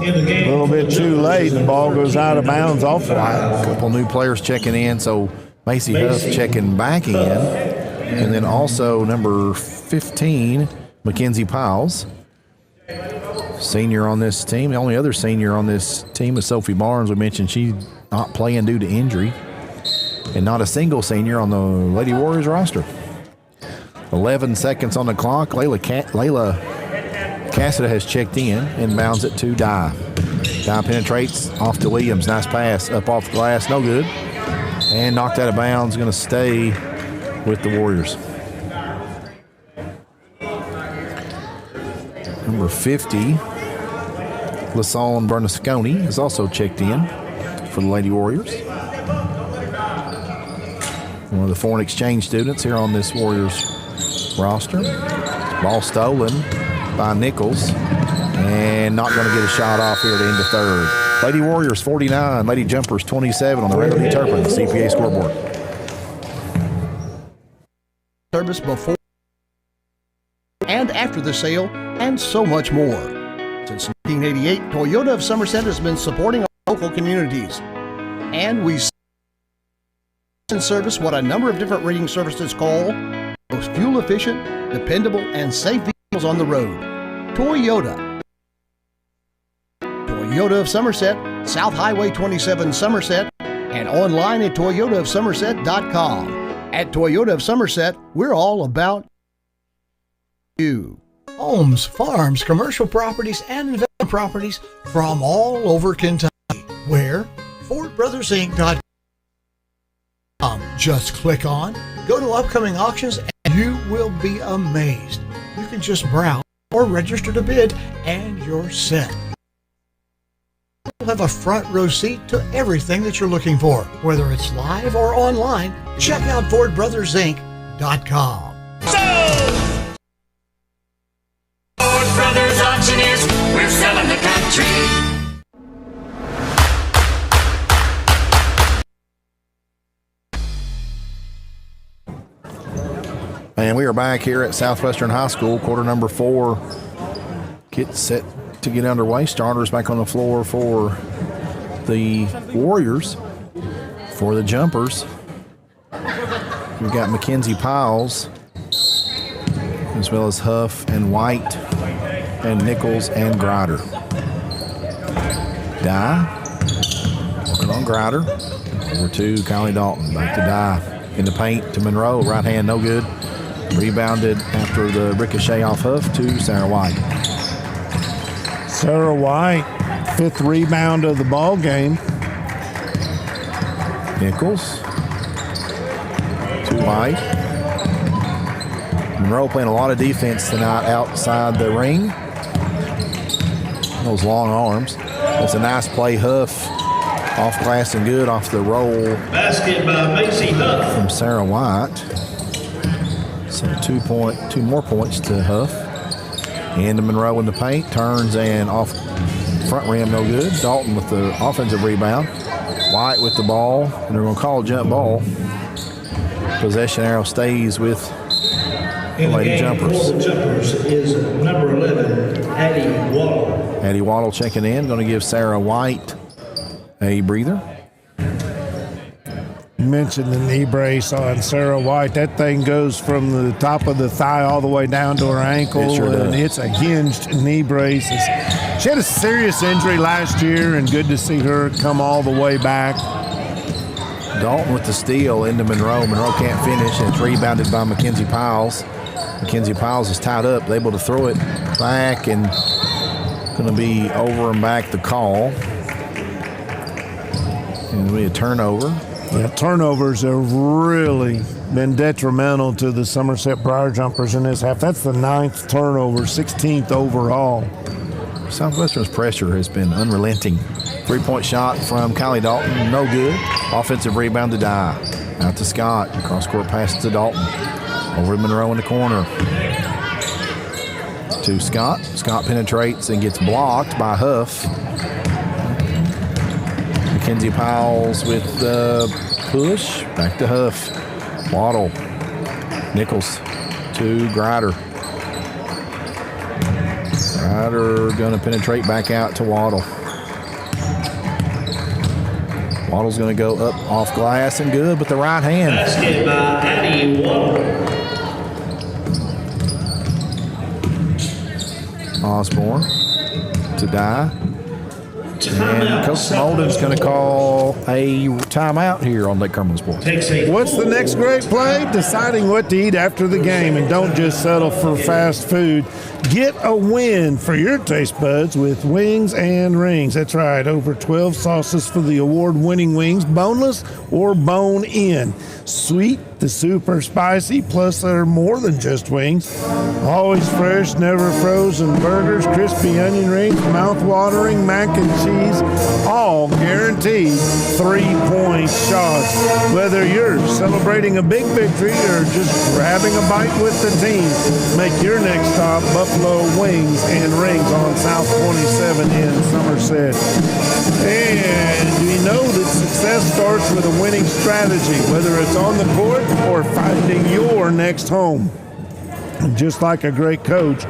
a little bit too late. The ball goes out of bounds off White. A couple new players checking in, so Macy Huff checking back in. And then also number 15, Mackenzie Piles. Senior on this team. The only other senior on this team is Sophie Barnes. We mentioned she's not playing due to injury. And not a single senior on the Lady Warriors roster. 11 seconds on the clock. Layla Cassida has checked in and bounds it to Dye. Dye penetrates off to Williams. Nice pass. Up off the glass. No good. And knocked out of bounds. Going to stay with the Warriors. Number 50, Lason Bernasconi, is also checked in for the Lady Warriors. One of the foreign exchange students here on this Warriors roster. Ball stolen by Nichols, and not going to get a shot off here to end the third. Lady Warriors 49, Lady Jumpers 27 on the Randall Turpin CPA scoreboard. Service before and after the sale, and so much more. Since 1988, Toyota of Somerset has been supporting our local communities. And we in service what a number of different rating services call most fuel efficient, dependable, and safe vehicles on the road. Toyota. Toyota of Somerset, South Highway 27 Somerset, and online at toyotaofsomerset.com. At Toyota of Somerset, we're all about you. Homes, farms, commercial properties, and investment properties from all over Kentucky. Where? FordBrothersInc.com. Just click on, go to upcoming auctions, and you will be amazed. You can just browse or register to bid, and you're set. You'll have a front row seat to everything that you're looking for. Whether it's live or online, check out FordBrothersInc.com. Ford Brothers Auctioneers, we're selling the country. And we are back here at Southwestern High School, quarter number 4. Get set to get underway. Starters back on the floor for the Warriors. For the Jumpers, we've got Mackenzie Piles, as well as Huff and White and Nichols and Grider. Dye, working on Grider. Over to Kylie Dalton, back to Dye. In the paint to Monroe, right hand, no good. Rebounded after the ricochet off Huff to Sarah White. Sarah White, 5th rebound of the ball game. Nichols to White. Monroe playing a lot of defense tonight outside the ring. Those long arms. That's a nice play. Huff off glass and good off the roll. Basket by Macy Huff. From Sarah White. So 2 more points to Huff. Into Monroe in the paint. Turns and off front rim, no good. Dalton with the offensive rebound. White with the ball. And they're going to call a jump ball. Possession arrow stays with the Lady Jumpers. For the Jumpers is number 11, Addie Waddle. Addie Waddle checking in. Going to give Sarah White a breather. You mentioned the knee brace on Sarah White. That thing goes from the top of the thigh all the way down to her ankle, and it's a hinged knee brace. She had a serious injury last year, and good to see her come all the way back. Dalton with the steal into Monroe. Monroe can't finish, and it's rebounded by Mackenzie Piles. Mackenzie Piles is tied up, able to throw it back, and going to be over and back the call. And it'll be a turnover. Yeah, turnovers have really been detrimental to the Somerset Briar Jumpers in this half. That's the 9th turnover, 16th overall. Southwestern's pressure has been unrelenting. 3-point shot from Kylie Dalton, no good. Offensive rebound to Dye. Out to Scott. Cross-court pass to Dalton. Over to Monroe in the corner. To Scott. Scott penetrates and gets blocked by Huff. Mackenzie Piles with the push. Back to Huff. Waddle. Nichols to Grider. Grider going to penetrate back out to Waddle. Waddle's going to go up off glass and good with the right hand. Basket by Addie Waddle. Osborne to Dye. And Coach Molden's going to call a timeout here on Lake Cumberland Sports. What's the next great play? Deciding what to eat after the game, and don't just settle for fast food. Get a win for your taste buds with Wings and Rings. That's right, over 12 sauces for the award-winning wings, boneless or bone-in. Sweet to super spicy, plus they're more than just wings. Always fresh, never frozen burgers, crispy onion rings, mouth-watering mac and cheese, all guaranteed 3-point shots. Whether you're celebrating a big victory or just grabbing a bite with the team, make your next stop Buffalo Wings and Rings on South 27 in Somerset. And we know that success starts with a winning strategy, whether it's on the court or finding your next home. And just like a great coach,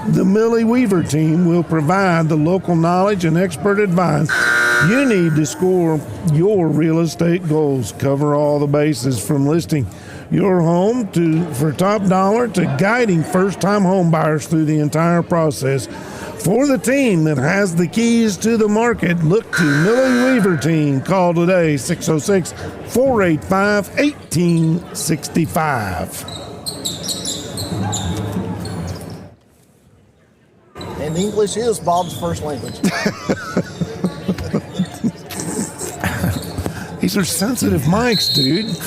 the Millie Weaver team will provide the local knowledge and expert advice you need to score your real estate goals. Cover all the bases from listing your home for top dollar to guiding first-time home buyers through the entire process. For the team that has the keys to the market, look to Millie Weaver Team. Call today, 606-485-1865. And English is Bob's first language. These are sensitive mics, dude.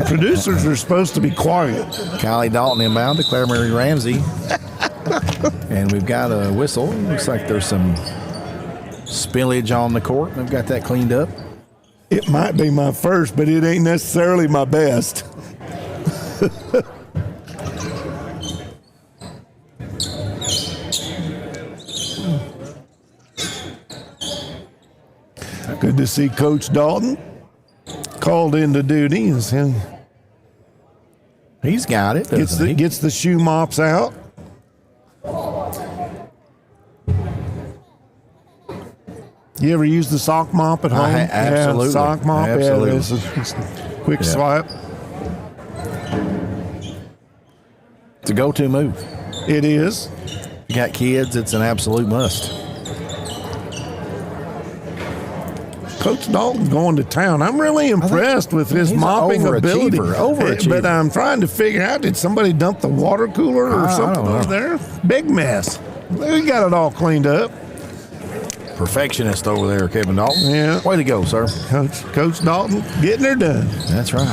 Producers are supposed to be quiet. Kylie Dalton inbound to Claire Mary Ramsey. And we've got a whistle. Looks like there's some spillage on the court. We've got that cleaned up. It might be my first, but it ain't necessarily my best. Good to see Coach Dalton called into duty. He's got it. Gets the shoe mops out. You ever use the sock mop at home? Absolutely. Yeah, sock mop. Absolutely. Yeah, it's a quick swipe. It's a go-to move. It is. You got kids, it's an absolute must. Coach Dalton going to town. I'm really impressed with his mopping ability. Overachiever. But I'm trying to figure out, did somebody dump the water cooler or something over there? Big mess. We got it all cleaned up. Perfectionist over there, Kevin Dalton. Yeah. Way to go, sir. Coach Dalton getting her done. That's right.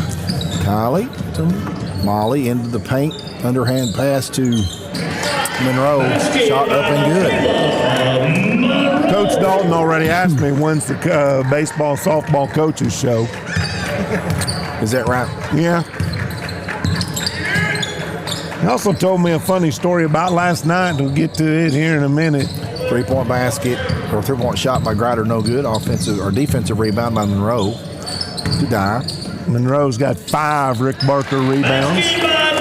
Kylie to Molly into the paint. Underhand pass to Monroe. Shot up and good. Coach Dalton already asked me when's the baseball, softball coaches show. Is that right? Yeah. He also told me a funny story about last night. We'll get to it here in a minute. 3-point basket or 3-point shot by Grider, no good. Offensive or defensive rebound by Monroe to Dye. Monroe's got 5 Rick Barker rebounds.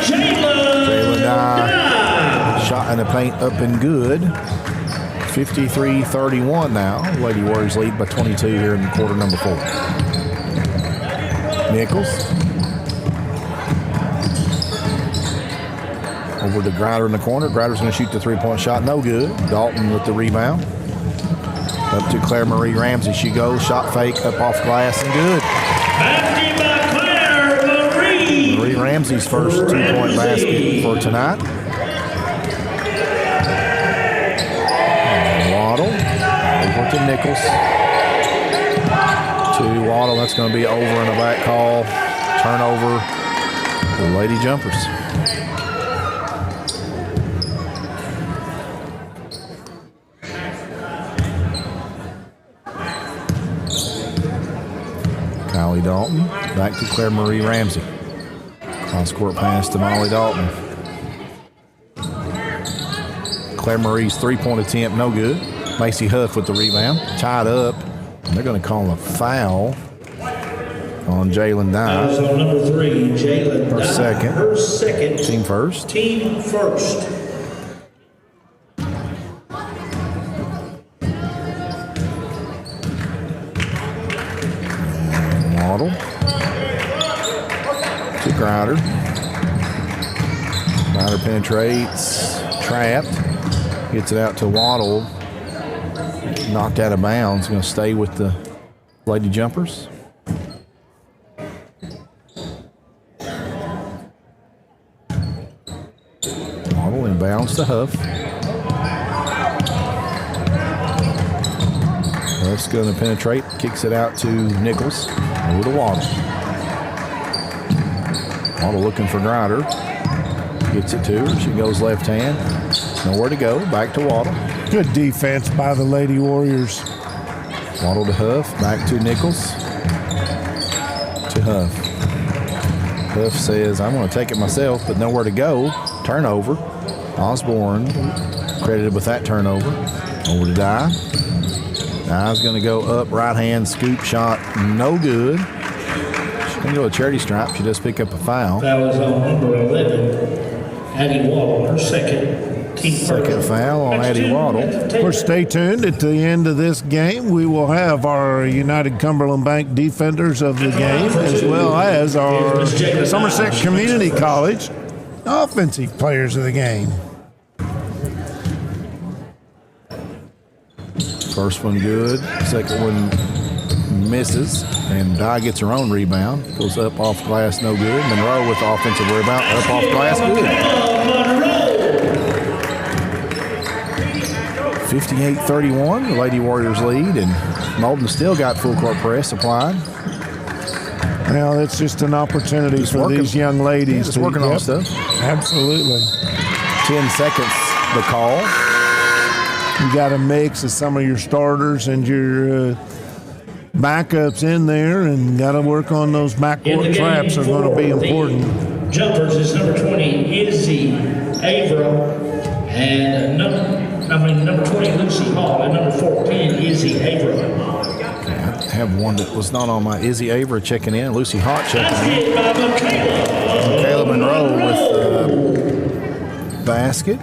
Jayla Dye. Shot in the paint up and good. 53-31 now. Lady Warriors lead by 22 here in quarter number 4. Nichols. Over to Grider in the corner. Grider's going to shoot the 3-point shot. No good. Dalton with the rebound. Up to Claire Marie Ramsey. She goes. Shot fake up off glass and good. Ramsey's first 2-point basket for tonight. And Waddle over to Nichols. To Waddle, that's going to be over in the back call. Turnover for the Lady Jumpers. Kylie Dalton back to Claire Marie Ramsey. Cross-court pass to Molly Dalton. Claire Marie's three-point attempt, no good. Macy Huff with the rebound. Tied up. And they're going to call a foul on Jalen Dye. Fouls on number 3, Jalen Dye. Her second. Team first. Team first. Waddle to Greider. Greider penetrates, trapped, gets it out to Waddle. Knocked out of bounds. Going to stay with the Lady Jumpers. Waddle inbounds to Huff. Huff's going to penetrate, kicks it out to Nichols. Over to Waddle. Waddle looking for Greider. Gets it to her. She goes left hand. Nowhere to go. Back to Waddle. Good defense by the Lady Warriors. Waddle to Huff. Back to Nichols. To Huff. Huff says, I'm going to take it myself, but nowhere to go. Turnover. Osborne credited with that turnover. Over to Dye. Dye's going to go up, right hand, scoop shot, no good. She's going to go a charity stripe. She does pick up a foul. Foul is on number 11, Addie Waddle, her second. Team Second foul on Addie Waddle. Of course, stay tuned. At the end of this game, we will have our United Cumberland Bank defenders of the game, as well as our Somerset Community College offensive players of the game. First one good, second one misses, and Dye gets her own rebound. Goes up off glass, no good. Monroe with the offensive rebound, up off glass, good. 58-31, the Lady Warriors lead, and Malden still got full court press applied. Well, it's just an opportunity for these young ladies. Just working on stuff. Absolutely. 10 seconds, the call. You got a mix of some of your starters and your backups in there, and got to work on those backcourt traps are going to be important. Jumpers is number 20, Izzy Averill, and number 20, Lucy Hall, and number 14, Izzy Averill. I have one that was not on my Izzy Averill checking in. Lucy Hott checking in. Michaela Monroe with the basket.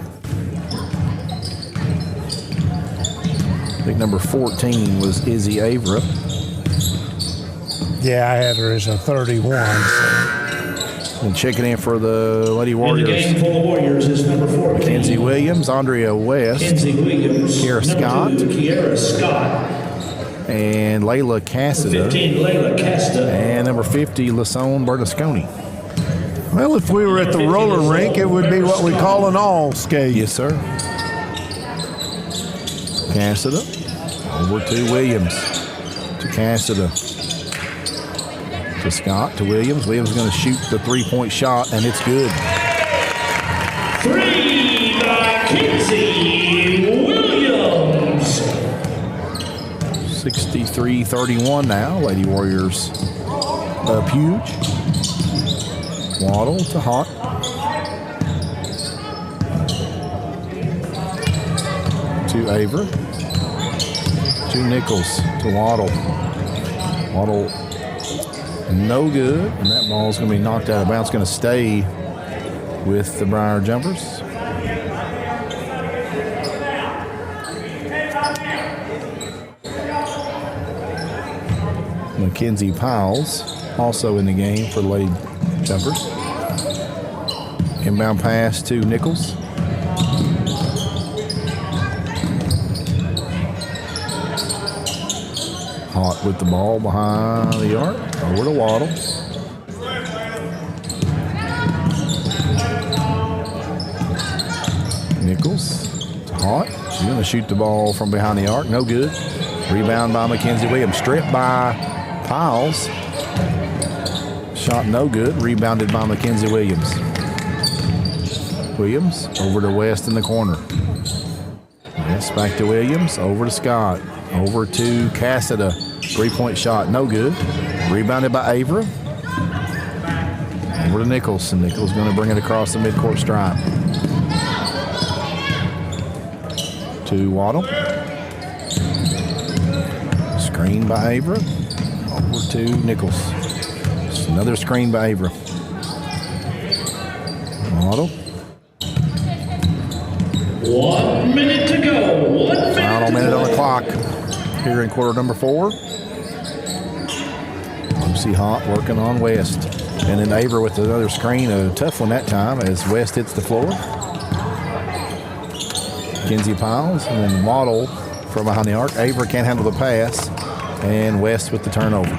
I think number 14 was Izzy Averill. Yeah, I had her as a 31. And checking in for the Lady Warriors. In the game for the Warriors is number 14. Mackenzie Williams, Andrea West, Kiara Scott, and Layla Cassida. 15, Layla Cassida. And number 50, Lasone Bernasconi. Well, if we were at the roller rink, it would be what we call an all skate. Yes, sir. Cassida over to Williams, to Cassida, to Scott, to Williams. Williams is going to shoot the three-point shot, and it's good. 3 by Kinsey Williams. 63-31 now. Lady Warriors up huge. Waddle to Hott. To Aver. To Nichols. To Waddle. Waddle no good. And that ball is going to be knocked out of bounds. It's going to stay with the Briar Jumpers. Mackenzie Piles also in the game for the Lady Jumpers. Inbound pass to Nichols. Hott with the ball behind the arc. Over to Waddle. Hart, she's going to shoot the ball from behind the arc. No good. Rebound by Mackenzie Williams. Stripped by Piles. Shot no good. Rebounded by Mackenzie Williams. Williams over to West in the corner. Yes, back to Williams. Over to Scott. Over to Cassida. 3-point shot. No good. Rebounded by Avra. Over to Nichols. And Nichols going to bring it across the midcourt stripe. To Waddle. Screen by Avra. Over to Nichols. Just another screen by Avra. Waddle. 1 minute to go. Final minute on the clock here in quarter number 4. Lucy Hott working on West. And then Avra with another screen, a tough one that time as West hits the floor. Kenzie Piles and then Waddle from behind the arc. Avra can't handle the pass. And West with the turnover.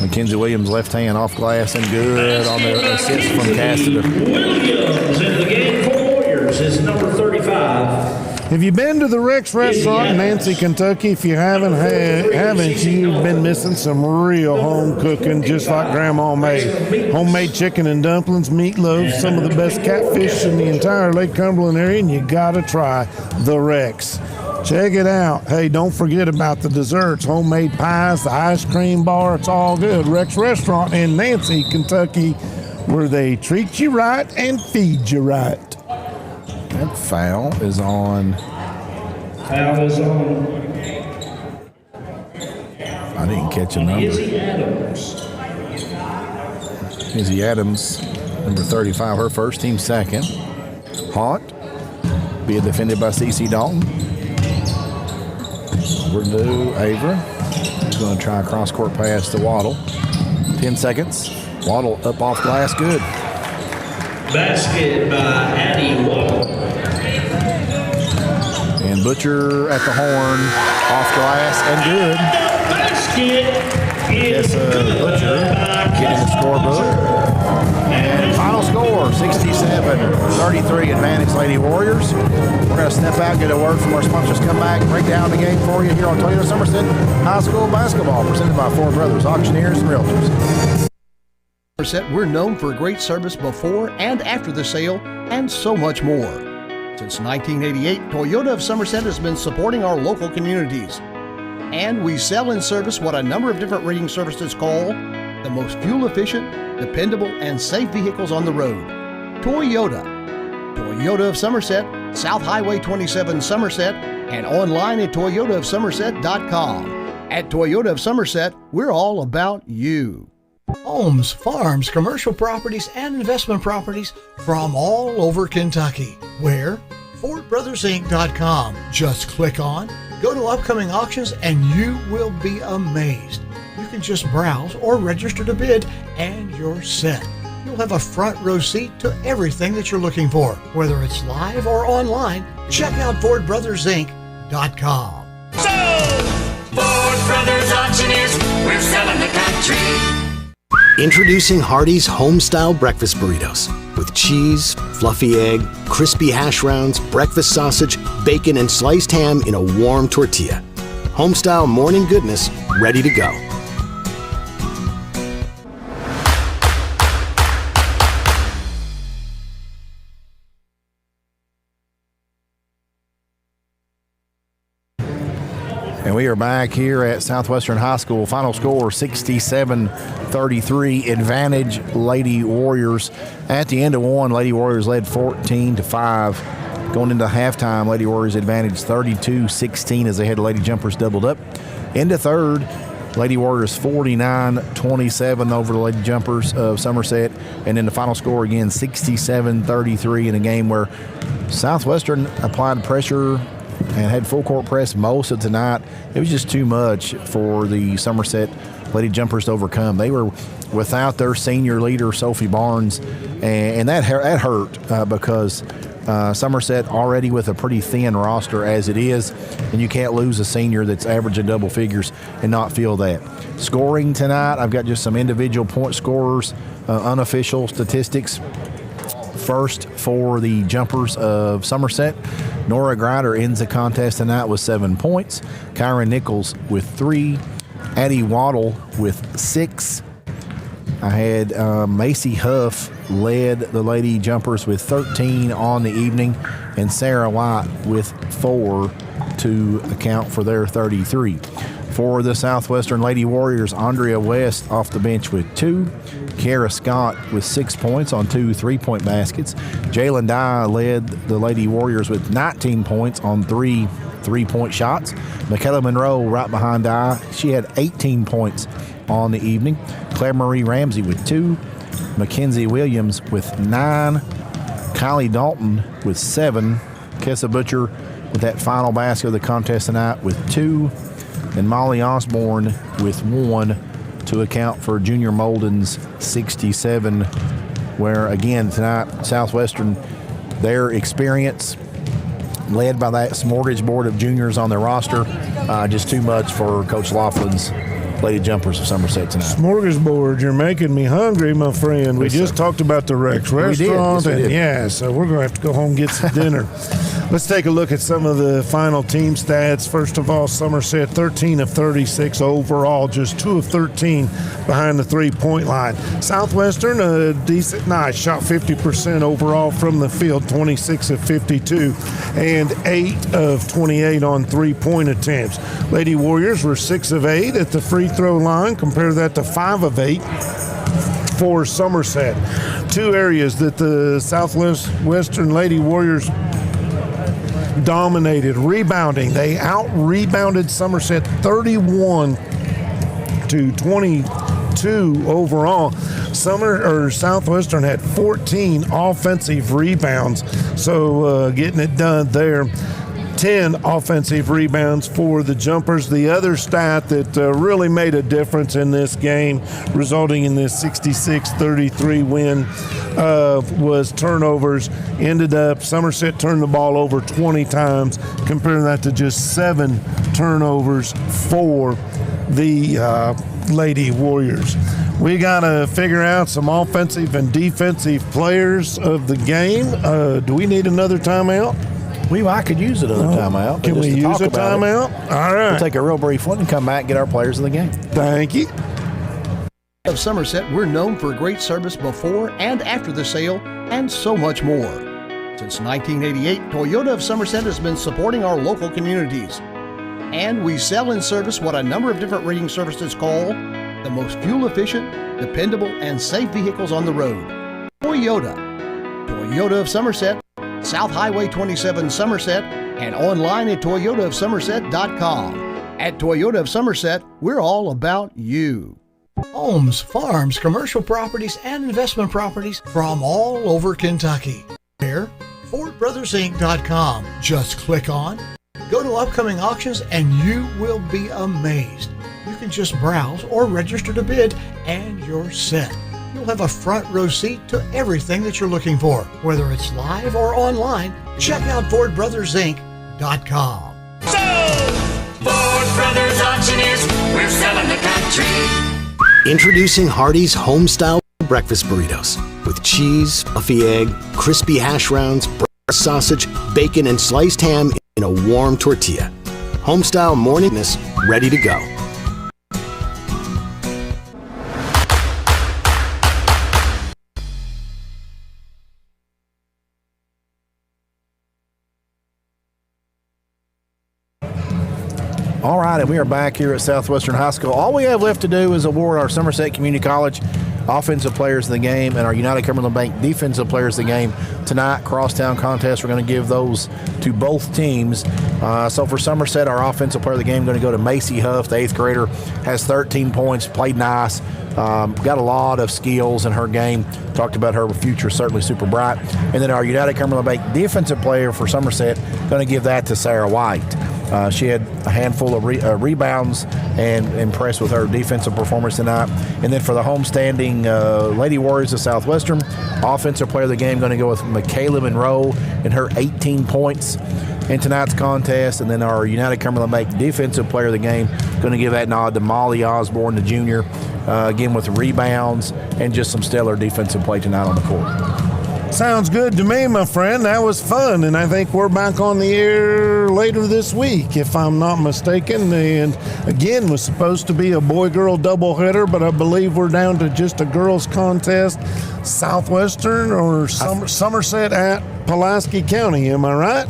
Mackenzie Williams left hand off glass and good on the assist from Cassida. Williams into the game for Warriors is number 35. Have you been to the Rex Restaurant in Nancy, Kentucky? If you haven't, you've been missing some real home cooking, just like Grandma made. Homemade chicken and dumplings, meatloaf, some of the best catfish in the entire Lake Cumberland area, and you gotta try the Rex. Check it out. Hey, don't forget about the desserts, homemade pies, the ice cream bar. It's all good. Rex Restaurant in Nancy, Kentucky, where they treat you right and feed you right. That foul is on. Foul is on. I didn't catch a number. Izzy Adams. Izzy Adams, number 35, her first, team second. Haunt, being defended by C.C. Dalton. Over to Avra. He's going to try a cross-court pass to Waddle. 10 seconds. Waddle up off glass, good. Basket by Addie Waddle. And Butcher at the horn, off glass, and good. Basket is Butcher getting the scorebook. And final score, 67-33, advantage Lady Warriors. We're going to step out, get a word from our sponsors, come back, break down the game for you here on Toyota Somerset High School Basketball, presented by Ford Brothers, Auctioneers and Realtors. Somerset, we're known for great service before and after the sale, and so much more. Since 1988, Toyota of Somerset has been supporting our local communities. And we sell and service what a number of different rating services call the most fuel-efficient, dependable, and safe vehicles on the road. Toyota. Toyota of Somerset, South Highway 27 Somerset, and online at toyotaofsomerset.com. At Toyota of Somerset, we're all about you. Homes, farms, commercial properties, and investment properties from all over Kentucky. Where? FordBrothersInc.com. Just click on, go to upcoming auctions, and you will be amazed. You can just browse or register to bid, and you're set. You'll have a front row seat to everything that you're looking for. Whether it's live or online, check out FordBrothersInc.com. Ford Brothers Auctioneers, we're selling the country. Introducing Hardee's Homestyle Breakfast Burritos with cheese, fluffy egg, crispy hash browns, breakfast sausage, bacon, and sliced ham in a warm tortilla. Homestyle morning goodness ready to go. And we are back here at Southwestern High School. Final score, 67-33, advantage Lady Warriors. At the end of one, Lady Warriors led 14-5. Going into halftime, Lady Warriors advantage 32-16 as they had the Lady Jumpers doubled up. Into third, Lady Warriors 49-27 over the Lady Jumpers of Somerset. And then the final score again, 67-33 in a game where Southwestern applied pressure and had full court press most of tonight. It was just too much for the Somerset Lady Jumpers to overcome. They were without their senior leader, Sophie Barnes, and that hurt because Somerset already with a pretty thin roster as it is, and you can't lose a senior that's averaging double figures and not feel that. Scoring tonight, I've got just some individual point scorers, unofficial statistics. first for the jumpers of Somerset. Nora Grider ends the contest tonight with 7 points. Kyron Nichols with 3. Addie Waddle with 6. I had Macy Huff led the lady jumpers with 13 on the evening, and Sarah White with 4 to account for their 33. For the Southwestern Lady Warriors, Andrea West off the bench with 2. Kiara Scott with 6 points on 2 3-point baskets. Jalen Dye led the Lady Warriors with 19 points on 3 3-point shots. Michaela Monroe right behind Dye. She had 18 points on the evening. Claire Marie Ramsey with 2. Mackenzie Williams with 9. Kylie Dalton with 7. Kessa Butcher with that final basket of the contest tonight with 2. And Molly Osborne with 1 to account for Junior Molden's 67, where, again, tonight, Southwestern, their experience, led by that smorgasbord of juniors on their roster, just too much for Coach Laughlin's Lady Jumpers of Somerset tonight. Smorgasbord, you're making me hungry, my friend. We just talked about the Rex restaurant. We did. Yeah, so we're going to have to go home and get some dinner. Let's take a look at some of the final team stats. First of all, Somerset 13 of 36 overall, just 2 of 13 behind the 3-point line. Southwestern, a decent night, shot 50% overall from the field, 26 of 52, and 8 of 28 on 3-point attempts. Lady Warriors were 6 of 8 at the free throw line. Compare that to 5 of 8 for Somerset. Two areas that the Southwestern Lady Warriors dominated. Rebounding. They out-rebounded Somerset 31 to 22 overall. Southwestern had 14 offensive rebounds, so getting it done there. 10 offensive rebounds for the jumpers. The other stat that really made a difference in this game, resulting in this 66-33 win, was turnovers. Ended up, Somerset turned the ball over 20 times. Compare that to just 7 turnovers for the Lady Warriors. We got to figure out some offensive and defensive players of the game. Do we need another timeout? I could use another timeout. Can we use a timeout? All right. We'll take a real brief one and come back and get our players of the game. Thank you. Of Somerset, we're known for great service before and after the sale, and so much more. Since 1988, Toyota of Somerset has been supporting our local communities. And we sell and service what a number of different rating services call the most fuel-efficient, dependable, and safe vehicles on the road. Toyota. Toyota of Somerset, South Highway 27 Somerset, and online at toyotaofsomerset.com. At Toyota of Somerset, we're all about you. Homes, farms, commercial properties, and investment properties from all over Kentucky. Here, FordBrothersInc.com. Just click on, go to upcoming auctions, and you will be amazed. You can just browse or register to bid, and you're set. You'll have a front row seat to everything that you're looking for, whether it's live or online. Check out FordBrothersInc.com. Ford Brothers Auctioneers, we're selling the country. Introducing Hardee's Homestyle Breakfast Burritos with cheese, fluffy egg, crispy hash browns, breakfast sausage, bacon, and sliced ham in a warm tortilla. Homestyle morningness ready to go. All right, and we are back here at Southwestern High School. All we have left to do is award our Somerset Community College Offensive Players of the Game and our United Cumberland Bank Defensive Players of the Game. Tonight, crosstown contest, we're going to give those to both teams. So for Somerset, our Offensive Player of the Game going to go to Macy Huff, the 8th grader, has 13 points, played nice, got a lot of skills in her game. Talked about her future, certainly super bright. And then our United Cumberland Bank Defensive Player for Somerset, going to give that to Sarah White. She had a handful of rebounds and impressed with her defensive performance tonight. And then for the homestanding Lady Warriors of Southwestern, Offensive Player of the Game going to go with Michaela Monroe and her 18 points in tonight's contest. And then our United Cumberland Bank Defensive Player of the Game going to give that nod to Molly Osborne, the junior, again with rebounds and just some stellar defensive play tonight on the court. Sounds good to me, my friend. That was fun, and I think we're back on the air later this week, if I'm not mistaken. And again, was supposed to be a boy-girl doubleheader, but I believe we're down to just a girls' contest. Southwestern or Somerset at Pulaski County. Am I right?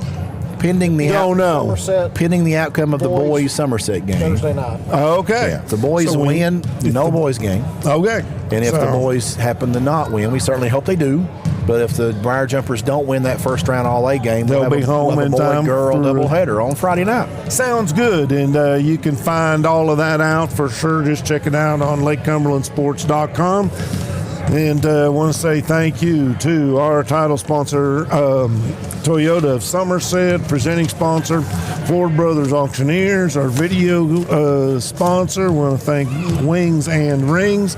Pending the Somerset. Pending the outcome of the boys Somerset game. Thursday night. Okay. Yeah, if the boys win, no boys game. Okay. And if the boys happen to not win, we certainly hope they do. But if the Briar Jumpers don't win that first round All-A game, they'll be home in time. Boy-girl doubleheader on Friday night. Sounds good, and you can find all of that out for sure. Just check it out on LakeCumberlandSports.com. And I want to say thank you to our title sponsor, Toyota of Somerset, presenting sponsor, Ford Brothers Auctioneers, our video sponsor. We want to thank Wings and Rings.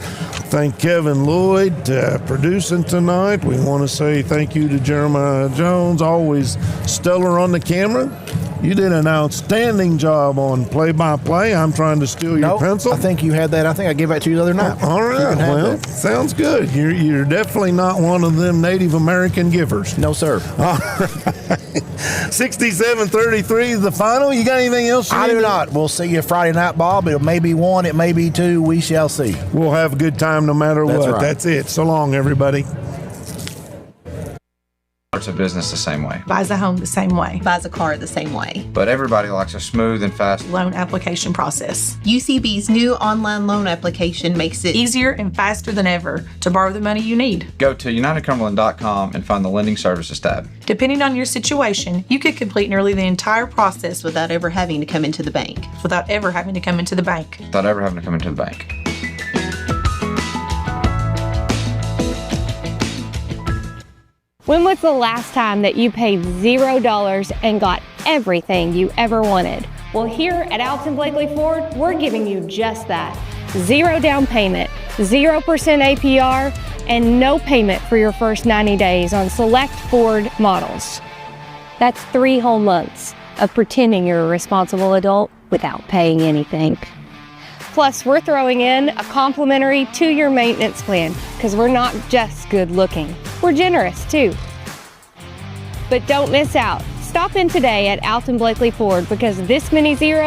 Thank Kevin Lloyd producing tonight. We want to say thank you to Jeremiah Jones, always stellar on the camera. You did an outstanding job on play-by-play. I'm trying to steal your pencil. I think you had that. I think I gave that to you the other night. All right. Well, sounds good. You're definitely not one of them Native American givers. No, sir. 67-33 the final. You got anything else? I do not. We'll see you Friday night, Bob. It may be one. It may be two. We shall see. We'll have a good time no matter what. Right. That's it. So long, everybody. Starts a business the same way. Buys a home the same way. Buys a car the same way. But everybody likes a smooth and fast Loan application process. UCB's new online loan application makes it easier and faster than ever to borrow the money you need. Go to UnitedCumberland.com and find the Lending Services tab. Depending on your situation, you could complete nearly the entire process without ever having to come into the bank. Without ever having to come into the bank. Without ever having to come into the bank. When was the last time that you paid $0 and got everything you ever wanted? Well, here at Alton Blakely Ford, we're giving you just that. 0 down payment, 0% APR, and no payment for your first 90 days on select Ford models. That's 3 whole months of pretending you're a responsible adult without paying anything. Plus, we're throwing in a complimentary 2-year maintenance plan because we're not just good looking. We're generous too. But don't miss out. Stop in today at Alton Blakely Ford because this many 0